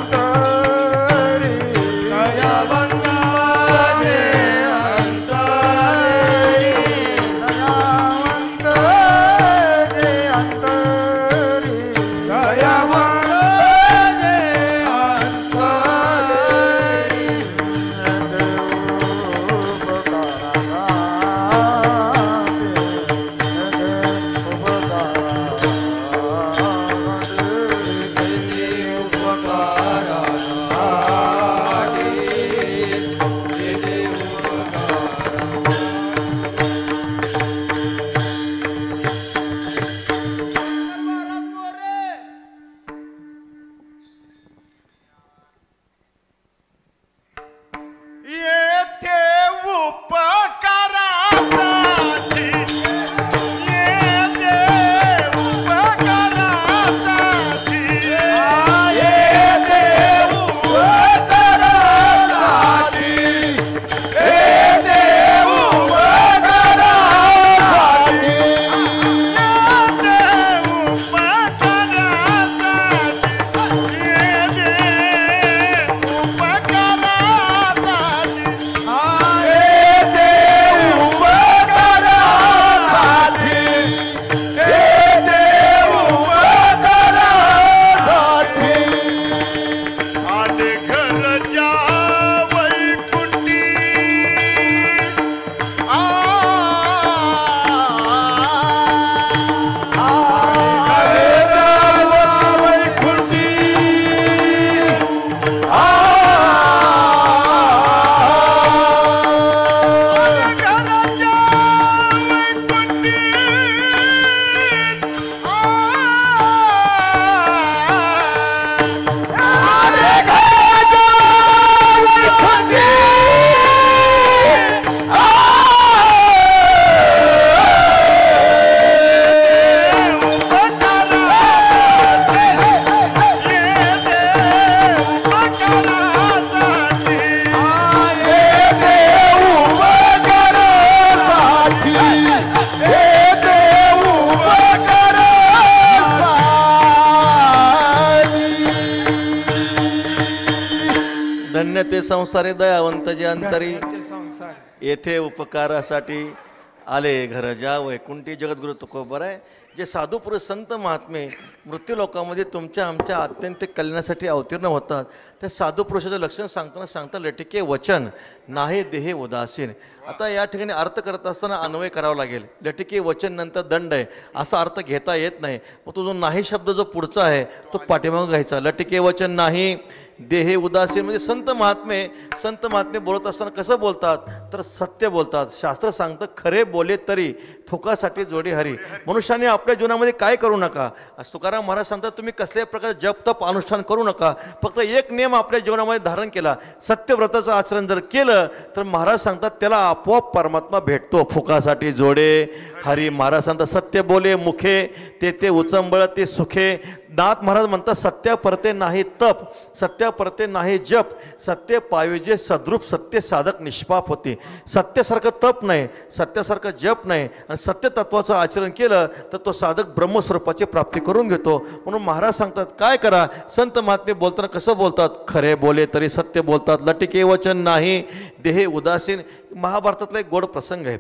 उपकारासाठी येथे आले घरच्या वैकुंठी धन्य ते संसारी दयावंत जे अंतरी संसार येथे उपकारासाठी आले घर ज्या वैकुंठी जगद्गुरु तुकोबर आहे जे साधू पुरुष संत महात्मे मृत्यू लोकांमध्ये तुमच्या आमच्या अत्यंत कल्याणासाठी अवतीर्ण होतात त्या साधू पुरुषाचं लक्षण सांगता लटिके वचन नाही देहे उदासीन. आता या ठिकाणी अर्थ करत असताना अन्वय करावा लागेल. लटिके वचन नंतर दंड आहे असा अर्थ घेता येत नाही. मग तो जो नाही शब्द जो पुढचा आहे तो पाठीमागं घ्यायचा. लटिके वचन नाही देहे उदासीन म्हणजे संत महात्मे बोलत असताना कसं बोलतात तर सत्य बोलतात. शास्त्र सांगतं खरे बोले तरी फुकासाठी जोडी हरी. मनुष्याने आपल्या जीवनामध्ये काय करू नका. आज तुकाराम महाराज सांगतात तुम्ही कसल्याही प्रकारचे जप तप अनुष्ठान करू नका. फक्त एक नियम आपल्या जीवनामध्ये धारण केला सत्यव्रताचं आचरण जर केलं तर महाराज सांगतात त्याला आपोआप परमात्मा भेटतो. फुकासाठी जोडे हरी. महाराज सांगतात सत्य बोले मुखे ते उचंबळ ते सुखे. नाथ महाराज म्हणतात सत्य परते नाही तप सत्य परते नाही जप सत्य पाविजे सद्रूप सत्य साधक निष्पाप होते. सत्यासारखं तप नाही सत्यासारखं जप नाही आणि सत्य तत्वाचं आचरण केलं तर तो साधक ब्रह्मस्वरूपाची प्राप्ती करून घेतो. म्हणून महाराज सांगतात काय करा. संत महात्मे बोलताना कसं बोलतात खरे बोले तरी सत्य बोलतात. लटिके वचन नाही देहे उदासीन. महाभारतातला एक गोड प्रसंग आहे.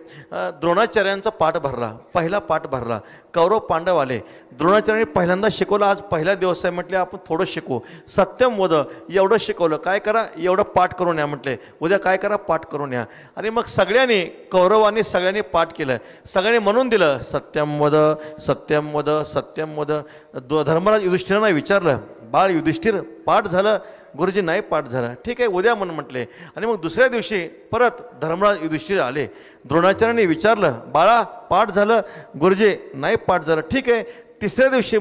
द्रोणाचार्यांचा पाठ भरला पहिला पाठ भरला. कौरव पांडव आले. द्रोणाचार्यांनी पहिल्यांदा शिकवलं. आज पहिला दिवस आहे म्हटले आपण थोडं शिकू. सत्यम वद एवढं शिकवलं. काय करा एवढं पाठ करून या म्हटले. उद्या काय करा पाठ करून या. आणि मग सगळ्यांनी कौरवांनी सगळ्यांनी पाठ केलं. सगळ्यांनी म्हणून दिलं सत्यम वद सत्यम वद सत्यम वद. धर्मराज युधिष्ठिरांना विचारलं बाळ युधिष्ठिर पाठ झालं. गुरुजी नाही पाठ झालं. ठीक आहे उद्या म्हटले. आणि मग दुसऱ्या दिवशी परत धर्मराज युधिष्ठिर आले. द्रोणाचार्यांनी विचारलं बाळा पाठ झालं. गुरुजी नाही पाठ झालं. ठीक आहे. तिसऱ्या दिवशी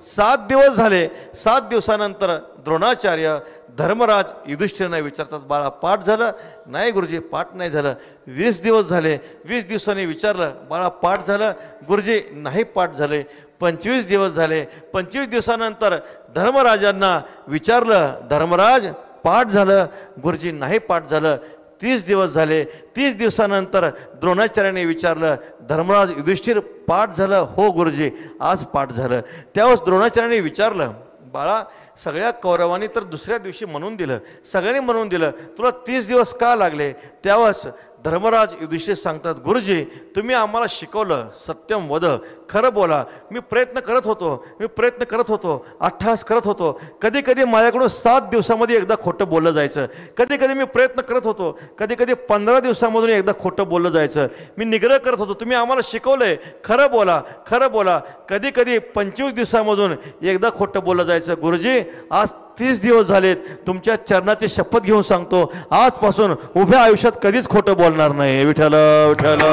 7 दिवस झाले. 7 दिवसानंतर द्रोणाचार्य धर्मराज युधिष्ठिरांना विचारतात बाळा पाठ झालं. नाही गुरुजी पाठ नाही झालं. 20 दिवस झाले. 20 दिवसांनी विचारलं बाळा पाठ झालं. गुरुजी नाही पाठ झाले. 25 दिवस झाले. 25 दिवसानंतर धर्मराजांना विचारलं धर्मराज पाठ झालं. गुरुजी नाही पाठ झालं. 30 दिवस झाले. 30 दिवसानंतर द्रोणाचार्याने विचारलं धर्मराज युधिष्ठिर पाठ झालं. हो गुरुजी आज पाठ झालं. त्यावेळेस द्रोणाचार्याने विचारलं बाळा सगळ्या कौरवांनी तर दुसऱ्या दिवशी म्हणून दिलं, सगळ्यांनी म्हणून दिलं, तुला 30 दिवस का लागले? त्यावेळेस धर्मराज युधिष्ठिर सांगतात, गुरुजी तुम्ही आम्हाला शिकवलं, सत्यम वद, खरं बोला. मी प्रयत्न करत होतो, अट्टहास करत होतो. कधी कधी माझ्याकडून 7 दिवसामध्ये एकदा खोटं बोललं जायचं. कधी कधी मी प्रयत्न करत होतो, कधी कधी 15 दिवसामधून एकदा खोटं बोललं जायचं. मी निग्रह करत होतो, तुम्ही आम्हाला शिकवलंय, खरं बोला, खरं बोला. कधी कधी 25 दिवसामधून एकदा खोटं बोललं जायचं. गुरुजी आज 30 दिवस झालेत, तुमच्या चरणाची शपथ घेऊन सांगतो, आजपासून उभ्या आयुष्यात कधीच खोटं बोलणार नाही. विठ्ठल विठ्ठल.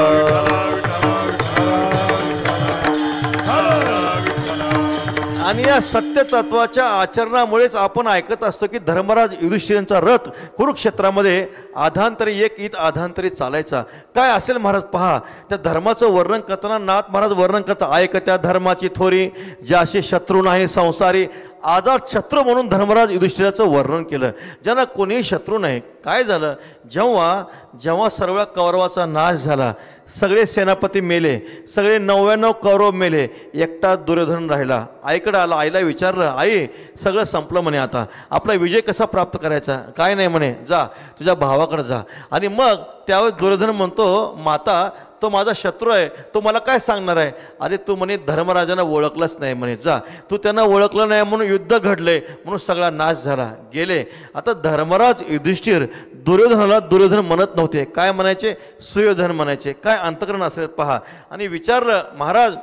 आणि या सत्य तत्वाच्या आचरणामुळेच आपण ऐकत असतो की धर्मराज युधिष्ठिरांचा रथ कुरुक्षेत्रामध्ये आधांतरी एक ईत आधांतरी चालायचा. काय असेल महाराज पहा, त्या धर्माचं वर्णन करताना नाथ महाराज वर्णन करता, ऐक त्या धर्माची थोरी, ज्याशी शत्रू नाही संसारी. आजार शत्रू म्हणून धर्मराज युधिष्ठिराचं वर्णन केलं, ज्यांना कोणीही शत्रू नाही. काय झालं, जेव्हा सर्व कौरवाचा नाश झाला, सगळे सेनापती मेले, सगळे 99 कौरव मेले, एकटा दुर्योधन राहिला. आईकडे आला, आईला विचारलं, आई सगळं संपलं म्हणे, आता आपला विजय कसा प्राप्त करायचा? काय नाही म्हणे, जा तुझ्या भावाकडे जा. आणि मग त्यावेळेस दुर्योधन म्हणतो, माता तो माझा शत्रू आहे, तो मला काय सांगणार आहे? अरे तू म्हणे धर्मराजांना ओळखलंच नाही म्हणे, जा तू त्यांना ओळखलं नाही म्हणून युद्ध घडले, म्हणून सगळा नाश झाला, गेले. आता धर्मराज युधिष्ठिर दुर्योधनाला दुर्योधन म्हणत नव्हते, काय म्हणायचे? सुयोधन म्हणायचे. काय अंतकरण असेल पहा. आणि विचारलं, महाराज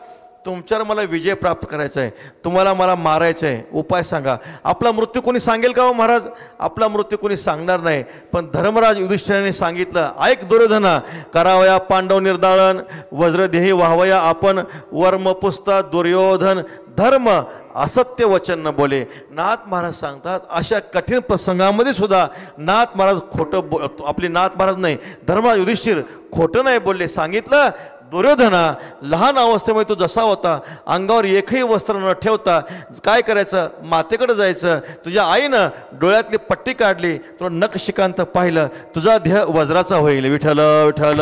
तुमच्यावर मला विजय प्राप्त करायचा आहे, तुम्हाला मला मारायचं आहे, उपाय सांगा. आपला मृत्यू कोणी सांगेल का हो महाराज? आपला मृत्यू कोणी सांगणार नाही. पण धर्मराज युधिष्ठिराने सांगितलं, ऐक दुर्योधना, करावया पांडव निर्दाळन, वज्रदेही वाहवया आपण, वर्मपुस्ता दुर्योधन, धर्म असत्य वचन न बोले. नाथ महाराज सांगतात, अशा कठीण प्रसंगामध्ये सुद्धा नाथ महाराज खोटं आपले नाथ महाराज नाही, धर्मराज युधिष्ठिर खोटं नाही बोलले. सांगितलं, दुर्योधना लहान अवस्थेमध्ये तो जसा होता, अंगावर एकही वस्त्र न ठेवता काय करायचं? मातेकडे जायचं. तुझ्या आईनं डोळ्यातली पट्टी काढली, तुला नखशिकांत पाहिलं, तुझा देह वज्राचा होईल. विठ्ठल विठ्ठल.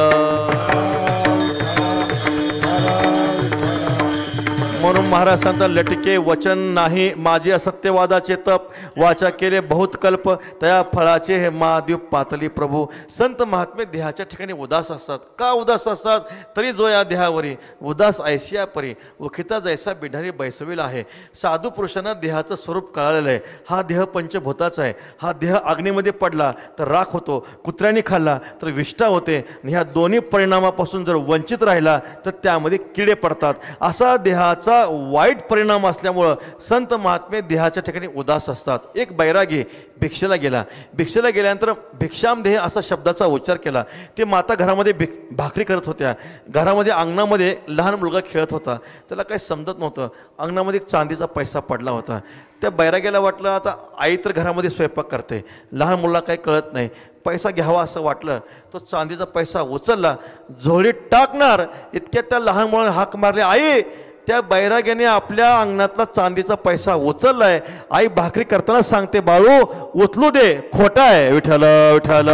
म्हणून महाराज सांगतात, लटके वचन नाही माझी असत्यवादाचे तप, वाचा केले बहुत कल्प, त्या फळाचे हे महाद्वीप पातली प्रभू. संत महात्मे देहाच्या ठिकाणी उदास असतात. का उदास असतात? तरी जो या देहावरी उदास ऐसिया परी, उखिता जैसा बिढारी बैसविला आहे. साधू पुरुषांना देहाचं स्वरूप कळालेलं आहे. हा देह पंचभूताचा आहे. हा देह अग्नीमध्ये पडला तर राख होतो, कुत्र्याने खाल्ला तर विष्ठा होते, आणि ह्या दोन्ही परिणामापासून जर वंचित राहिला तर त्यामध्ये किडे पडतात. असा देहाचा वाईट परिणाम असल्यामुळं संत महात्मे देहाच्या ठिकाणी उदास असतात. एक बैरागी भिक्षेला गेला. भिक्षेला गेल्यानंतर भिक्षाम देह असा शब्दाचा उच्चार केला. ते माता घरामध्ये भाकरी करत होत्या. घरामध्ये अंगणामध्ये लहान मुलगा खेळत होता. त्याला काही समजत नव्हतं. अंगणामध्ये एक चांदीचा पैसा पडला होता. त्या बैराग्याला वाटलं, आता आई तर घरामध्ये स्वयंपाक करते, लहान मुलाला काही कळत नाही, पैसा घ्यावा असं वाटलं. तो चांदीचा पैसा उचलला, झोळीत टाकणार इतक्यात त्या लहान मुलाने हाक मारली, आई. त्या बैराग्याने आपल्या अंगणातला चांदीचा पैसा उचललाय. आई भाकरी करताना सांगते, बाळू उचलू दे, खोटा आहे. विठ्ठल विठ्ठल.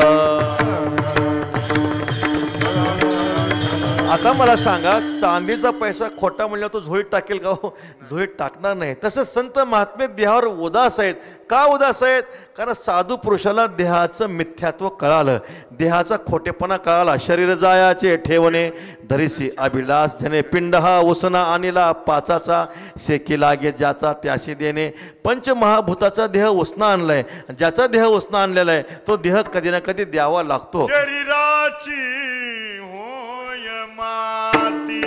आता मला सांगा, चांदीचा पैसा खोटा म्हणल्यावर तो झोळीत टाकेल का हो? झोळीत टाकणार नाही. तसंच संत महात्मे देहावर उदास आहेत. का उदास आहेत? कारण साधू पुरुषाला देहाचं मिथ्यात्व कळालं, देहाचा खोटेपणा कळाला. शरीर जायाचे ठेवणे, धरिसी अभिलाष जने, पिंड हा उसना आणिला पाचाचा, शेकी लागे ज्याचा त्याशी देणे. पंचमहाभूताचा देह उसना आणलाय, ज्याचा देह उसना आणलेला आहे तो देह कधी ना कधी द्यावा लागतो. शरीराची होय माती,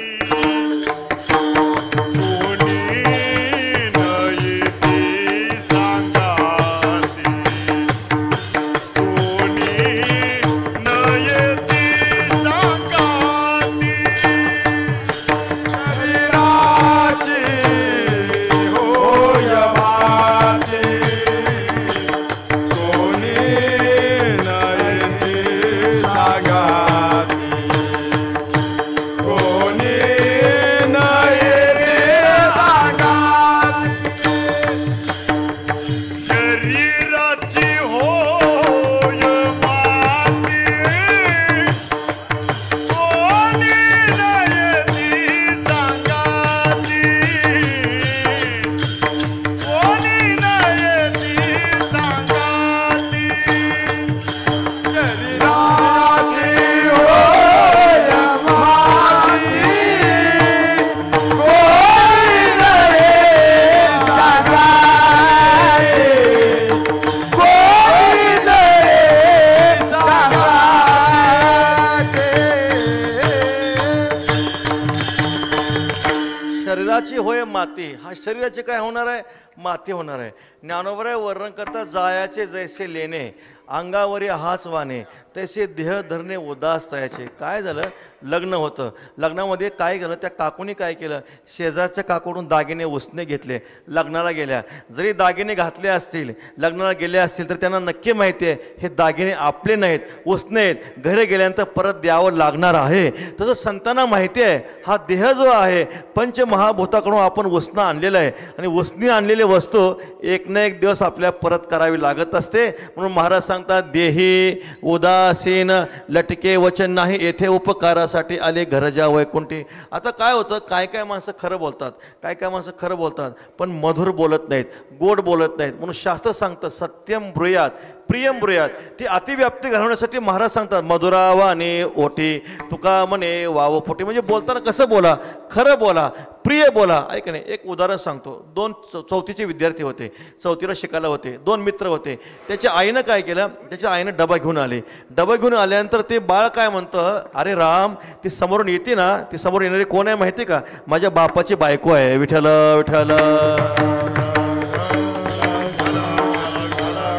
होय माती, हा शरीराचे काय होणार आहे, माती होणार आहे. ज्ञानोबराय वर्णन करता जायाचे जैसे लेणे, अंगावरी हाच वाणे, तैसे देह धरणे उदास तयाचे. काय झालं, लग्न होतं, लग्नामध्ये काय केलं, त्या काकूने काय केलं, शेजारच्या काकूकडून दागिने उसने घेतले, लग्नाला गेल्या. जरी दागिने घातले असतील, लग्नाला गेले असतील, तर त्यांना नक्की माहिती आहे हे दागिने आपले नाहीत, उसने आहेत, घरी गेल्यानंतर परत द्यावं लागणार आहे. तसं संतांना माहिती आहे हा देह जो आहे पंचमहाभूताकडून आपण उसनं आणलेलं आहे, आणि उसनी आणलेली वस्तू एक ना एक दिवस आपल्याला परत करावी लागत असते. म्हणून महाराज सांगतात, देही उदासीन लटके वचन नाही, येथे उपकारासाठी आले घरजा वैकुंठी. आता काय होतं, काय काय माणसं खरं बोलतात, काय काय माणसं खरं बोलतात पण मधुर बोलत नाहीत, गोड बोलत नाहीत. म्हणून शास्त्र सांगतं सत्यम ब्रूयात प्रियम ब्रूयात. ती अतिव्याप्ती घालवण्यासाठी महाराज सांगतात मधुरावाने ओठी, तुका म्हणे वाव पोटी. म्हणजे बोलताना कसं बोला, खरं बोला, प्रिय बोला. ऐक नाही, एक उदाहरण सांगतो. दोन चौथीचे विद्यार्थी होते, चौथीला शिकायला होते, दोन मित्र होते. त्याच्या आईनं काय केलं, त्याच्या आईनं डबा घेऊन आले. डबा घेऊन आल्यानंतर ते बाळ काय म्हणतं, अरे राम, ती समोरून येते ना, ती समोर येणारी कोण आहे माहिती का, माझ्या बापाची बायको आहे. विठ्ठल विठ्ठल.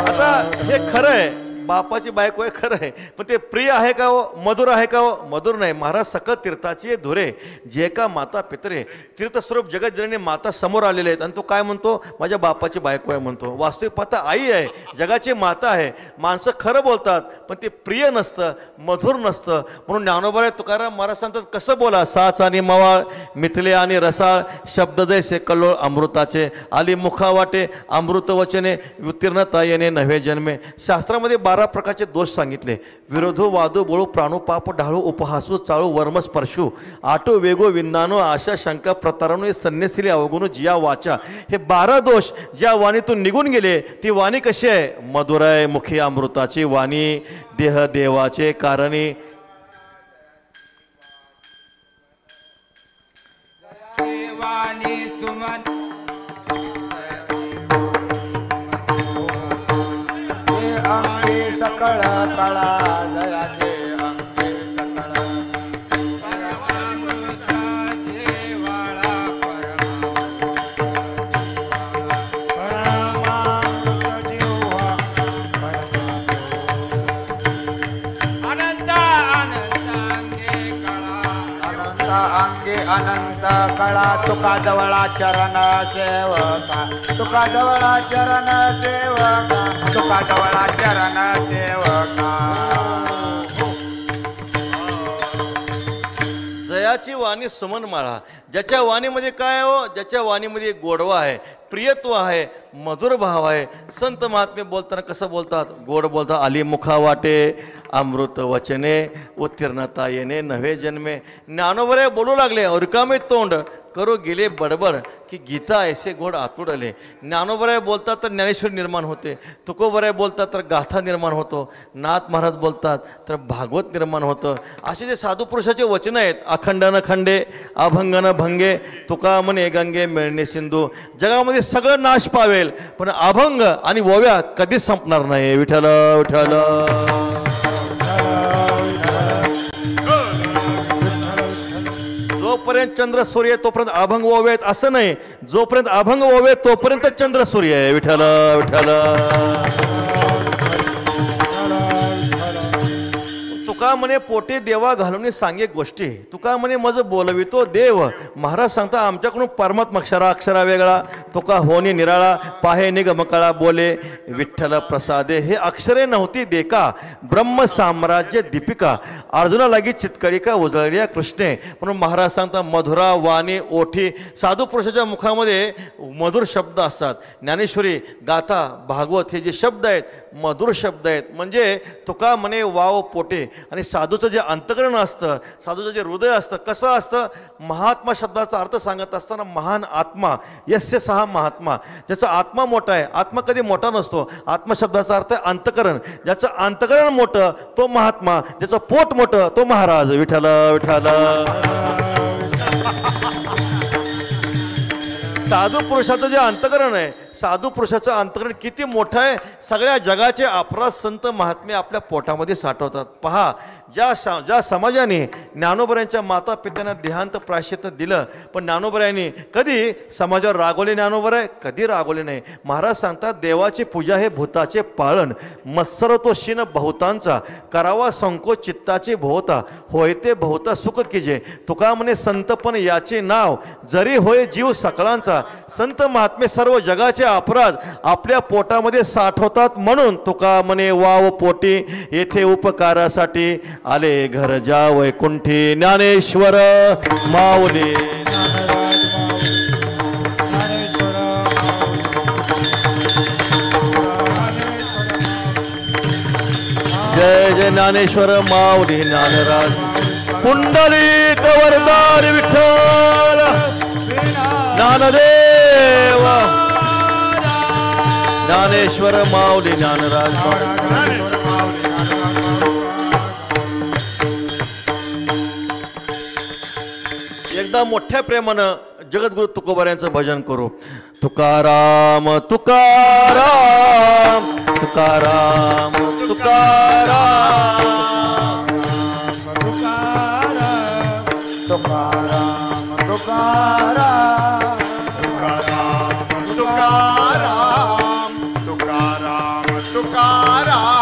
आता हे खरं आहे, बापाची बायको आहे, खरं आहे, पण ते प्रिय आहे का हो, मधुर आहे का हो, मधुर नाही. महाराज सकळ तीर्थाची धुरे, जे का माता पितरे, तीर्थस्वरूप जगत जननी माता समोर आलेले आहेत, आणि तो काय म्हणतो, माझ्या बापाची बायको आहे म्हणतो. वास्तविक पाहता आई आहे, जगाची माता आहे. माणसं खरं बोलतात पण ते प्रिय नसतं, मधुर नसतं. म्हणून ज्ञानोबा तुकाराम महाराज सांगतात कसं बोला, साच आणि मवाळ मिथले आणि रसाळ, शब्द जैसे कल्लोळ अमृताचे, आली मुखा वाटे अमृत वचने, उत्तीर्णता येणे नव्हे जन्मे. शास्त्रामध्ये 12 प्रकारचे दोष सांगितले. विरोधो वादो बोळू प्राणू पाप ढाळू उपहासू चाळू वर्म स्पर्शू आटो वेगो विंदानो आशा शंका प्रतारणू संन्यासिली अवगुणू जिया वाचा. हे 12 दोष ज्या वाणीतून निघून गेले, ती वाणी कशी आहे, मधुर आहे, मुखी अमृताची वाणी, देह देवाचे कारणी. वाणी सुमन अंगे सकळ कळा जयाचे अंगे सकळ परमामृताचे वाळा परमामृत जीवा अनंत अंगे कळा अनंत अंगे अनंत कळा. तुका जवळा चरण सेवका, तुका जवळा चरण सेवका, तुका जवळा चरण सेवका. जयाची वाणी सुमन माळा. ज्याच्या वाणीमध्ये काय हो, ज्याच्या वाणीमध्ये गोडवा आहे, प्रियत्व आहे, मधुर भाव आहे. संत महात्मे बोलताना कसं बोलतात, गोड बोलतात. आली मुखा वाटे अमृत वचने, उत्तीर्णता येणे नव्हे जन्मे. ज्ञानोबराय बोलू लागले, रिकामे तोंड करो गेले बडबड, की गीता ऐसे गोड आतुडले. ज्ञानोबराय बोलतात तर ज्ञानेश्वर निर्माण होते, तुकोबराय बोलतात तर गाथा निर्माण होतो, नाथ महाराज बोलतात तर भागवत निर्माण होतं. असे जे साधू पुरुषाचे वचन आहेत, अखंडन खंडे अभंगन भंगे, तुका म्हणे गंगे मिळणे सिंधू. जगामध्ये सगळं नाश पावेल पण अभंग आणि ओव्या कधीच संपणार नाही. विठ्ठल विठ्ठल. जोपर्यंत चंद्र सूर्य तोपर्यंत अभंग ओवे आहेत असं नाही, जोपर्यंत अभंग ओवे तोपर्यंत चंद्र सूर्य आहे. विठ्ठल विठ्ठल. तुका म्हणे पोटे देवा घालून सांगे गोष्टी, तुका म्हणे मज बोलवितो देव. महाराज सांगता आमच्याकडून परमात्मा अक्षरा वेगळा, तुका होणे निराळा, पाहे निगमकळा बोले विठ्ठल प्रसादे. हे अक्षरे नव्हती देका, ब्रह्म साम्राज्य दीपिका, अर्जुना लागी चितकळिका उजळल्या कृष्णे. म्हणून महाराज सांगता मधुरा वाणी ओठी. साधू पुरुषाच्या मुखामध्ये मधुर शब्द असतात. ज्ञानेश्वरी, गाथा, भागवत हे जे शब्द आहेत मधुर शब्द आहेत. म्हणजे तुका म्हणे वाव पोटे. आणि साधूचं जे अंतकरण असतं, साधूचं जे हृदय असतं कसं असतं, महात्मा शब्दाचा अर्थ सांगत असताना महान आत्मा, यस्य सहा महात्मा. ज्याचा आत्मा मोठा आहे, आत्मा कधी मोठा नसतो. आत्मा शब्दाचा अर्थ आहे अंतकरण. ज्याचं अंतकरण मोठं तो महात्मा, ज्याचं पोट मोठं तो महाराज. विठ्ठल विठ्ठल. साधू पुरुषाचं जे अंतकरण आहे साधू पुरुषाचं अंतकरण किती मोठं आहे. सगळ्या जगाचे अपराध संत महात्मे आपल्या पोटामध्ये साठवतात. पहा, ज्या समाजाने ज्ञानोबऱ्यांच्या माता पित्यांना देहांत प्रायश्चित्त दिलं, पण ज्ञानोबऱ्यांनी कधी समाजावर रागवले? ज्ञानोबर आहे कधी रागवले नाही. महाराज सांगतात, देवाची पूजा हे भूताचे पाळण, मत्सर तो शिन बहुतांचा, करावा संकोच चित्ताचे भोवता, होय ते बहुता सुख कीजे. तुका म्हणे संतपण याचे नाव, जरी होय जीव सकळांचा. संत महात्मे सर्व जगाचे अपराध आपल्या पोटामध्ये साठवतात, म्हणून तुका म्हणे वाव पोटी येथे उपकारासाठी आले घर जा वैकुंठी. ज्ञानेश्वर माऊली. जय जय ज्ञानेश्वर माऊली ज्ञानराज. पुंडलिक वरदार विठ्ठल ज्ञानदेव. ज्ञानेश्वर माऊली ज्ञानराज. एकदा मोठ्या प्रेमानं जगद्गुरु तुकोबाऱ्यांचं भजन करू. तुकाराम तुकाराम तुकाराम तुकाराम तुकाराम तुकाराम तुकाराम तुकाराम तुकाराम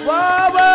बाबा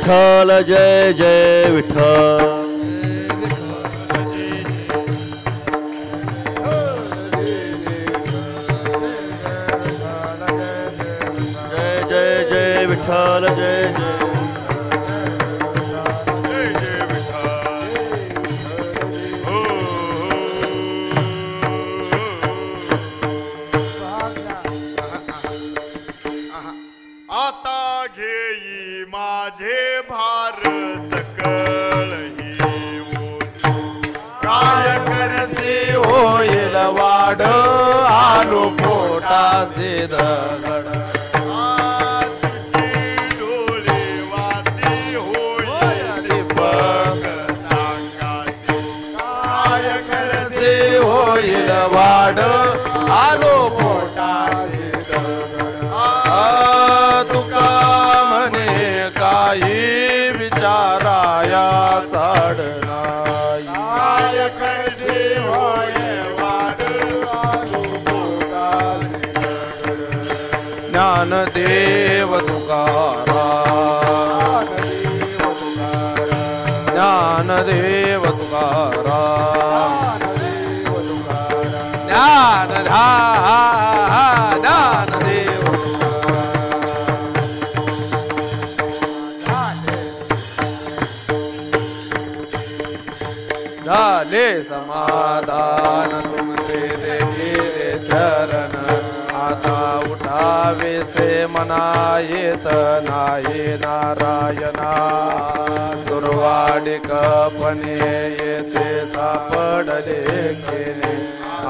विठ्ठल जय जय विठ्ठल. जय जय जय विठ्ठल जय जय. आता घेई माझे भार सकळ काय करसे होईल वाढ आलो पोटासे दगड. डोळे वाती होईल दीपक सांगाते काय करसे होईल वाढ आलो पोटासे दगड. तुका म्हणे काही विचाराया चाड नाही. काय करसे होय वाढ आलो पोटासे दगड. ज्ञानदेव तुकाराम, ज्ञानदेव तुकाराम, ज्ञानदेव झाले समाधान तुमचे देखिले चरण. आता उठावे से मना येत नाही नारायणा. दुर्वाडिकपणे येते सापडले केले.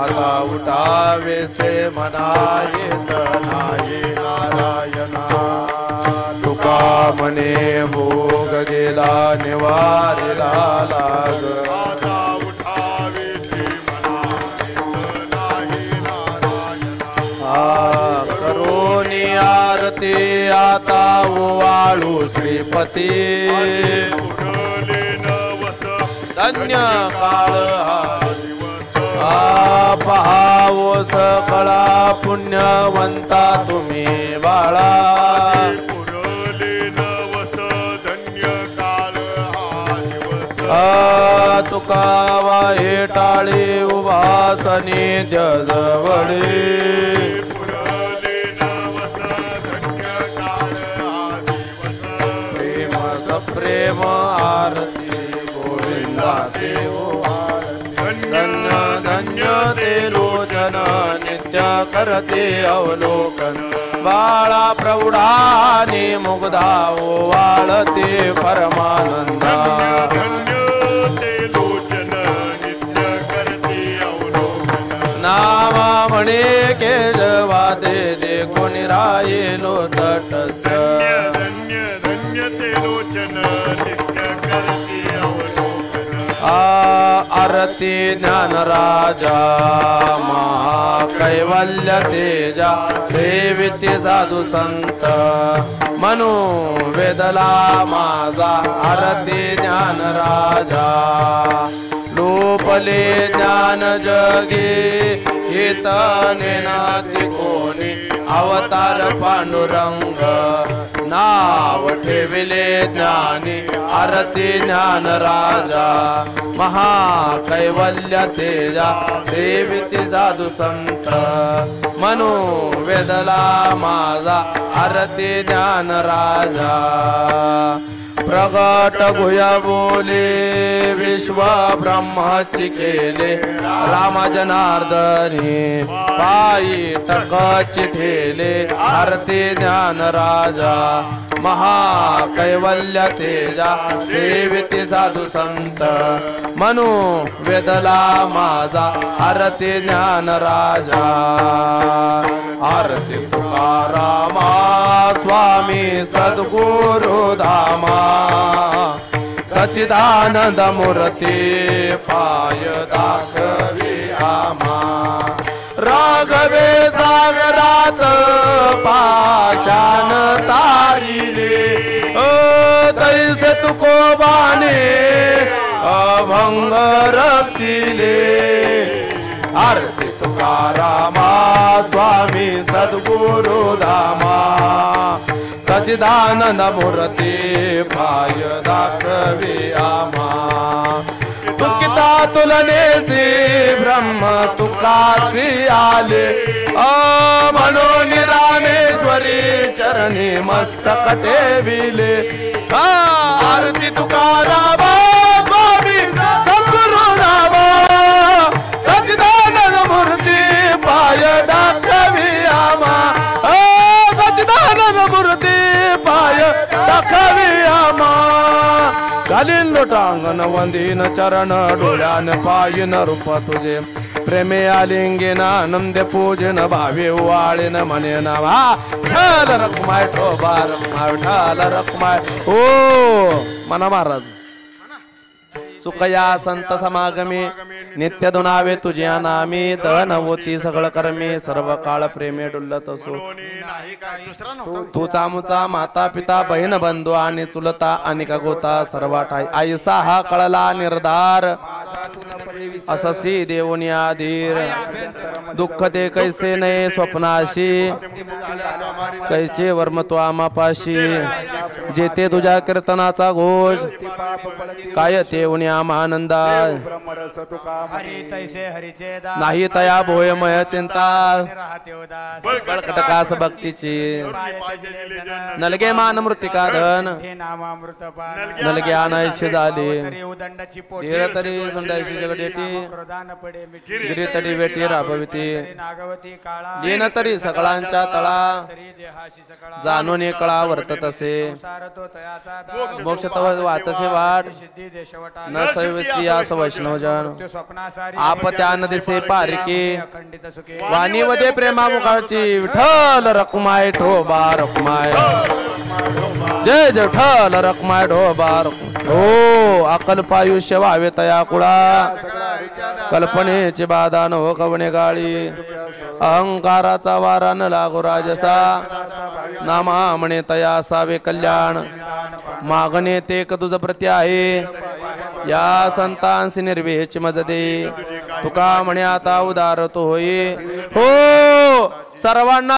आता उठावे से मना येत नाही नारायणा. तुका म्हणे भोग गेला निवारिला लाग. आता उठावे ते मना येत नाही नारायणा. करोनी आरती आता वाळू श्रीपती. उठले नवस धन्य काळ दिवस पहावो सकळा पुण्यवंता तुम्ही बाळा. पुरले नवस धन्य काळ हा दिवस. तुका वाहे टाळी उभासनी जवळे. पुरले नवस धन्य काळ हा दिवस. प्रेम सप्रेम आरती गोविंदा देव धन्य धन्य ते लोचन नित्य करते अवलोकन. बाळा प्रौढानी मुग्धा ओवाळते परमानंदा. धन्य ते लोचन नित्य करते अवलोकन. नावा म्हणे केजवा दे कोणी राहिलो तटस्थ. धन्य धन्य ते लोचन नित्य करते अवलोकन. आरती ज्ञान राजा महाकैवल्य तेजा. सेविते साधू संत मनो वेदला माझा. आरती ज्ञान राजा लोपले ज्ञान जगे. हित नेनाती कोणी अवतार पांडुरंग. नाव ठेविले ज्ञानी आरती ज्ञान राजा. महाकैवल्य तेजा सेविते साधू संत मनो वेदला माझा. आरती ज्ञान राजा प्रगट भूया बोले विश्व ब्रह्माची केले. राम जनार्दनी पायी टकची ठेले. आरती ज्ञान राजा महाकैवल्य तेजा सेविते साधू संत मनो वेदला माझा. आरती ज्ञान राजा आरती तुकारामा स्वामी सद्गुरु धामा. सच्चिदानंद मूर्ती पाय दाखवी आमा. राघवे सागरात पाषाण तारिले. तैसे तुकोबाने अभंग रक्षिले. आरती तुकारामा स्वामी सद्गुरु धामा. सचिदानंद मूर्ती पाय दाखवी आम्हा तुकिता तुलनेचे ब्रह्म तुकासी आले म्हणून रामेश्वरी चरणी मस्तक ठेविले आरती तुकाराम गोविंद सद्गुरु राम सच्चिदानंद मूर्ती पाय दाखवी आम्हा सच्चिदानंद मूर्ती पाय दाखवी आम्हा घालीन लोटांगण वंदीन चरण डोळ्यान पायन रूप तुझे प्रेमे आलिंगेन आनंद पूजन भावे वाळेन म्हणे नावा ठाल रखमाय ठोबा रखमाय ठाल रखमाय ओ मना महाराज सुखया संत समागमे नित्य दुनावे तुझ्या नामी दहन होती सगळ कर्मे सर्व काळ प्रेमे डुल्लत असो तुचा मुचा माता पिता बहीण बंधू आणि चुलता आणि का गोता सर्व ठाई आईसा हा कळला निर्धार अससी देवनी आधीर दुःख ते कैसे नये स्वप्नाशी कैचे वर्म तो आमापाशी जेते तुझ्या कीर्तनाचा घोष काय ते उन्या आनंदा नाही तया भोयमय चिंता बळकटकास भक्तीची नलगे मान मृतिका धन नलगे आणायचे झाले धीर तरी सुंडायची जगडेटी गिरी तरी वेटी राबविती लीन तरी सकळांच्या तळा जाणून कळा वर्तत असे मोक्ष तव वातसे वाट न सैवती आस वैष्णवजन आपत्यान दिसे पारिके वाणी वदे प्रेमा मुखाची विठ्ठल रखमाय ठोबा रखमाय जय जय विठ्ठल रखमाय ठोबा हो अकल्पायुष्य व्हावे तया कुळा कल्पनेची बाधा न हो कवणे गाळी अहंकाराचा वारा न लागो राजसा नामा म्हणे तया असावे कल्याण मागणे ते तुझ प्रती आहे या संतांसी निर्वेची मज दे तुका म्हणे आता उदार तो होई हो सर्वांना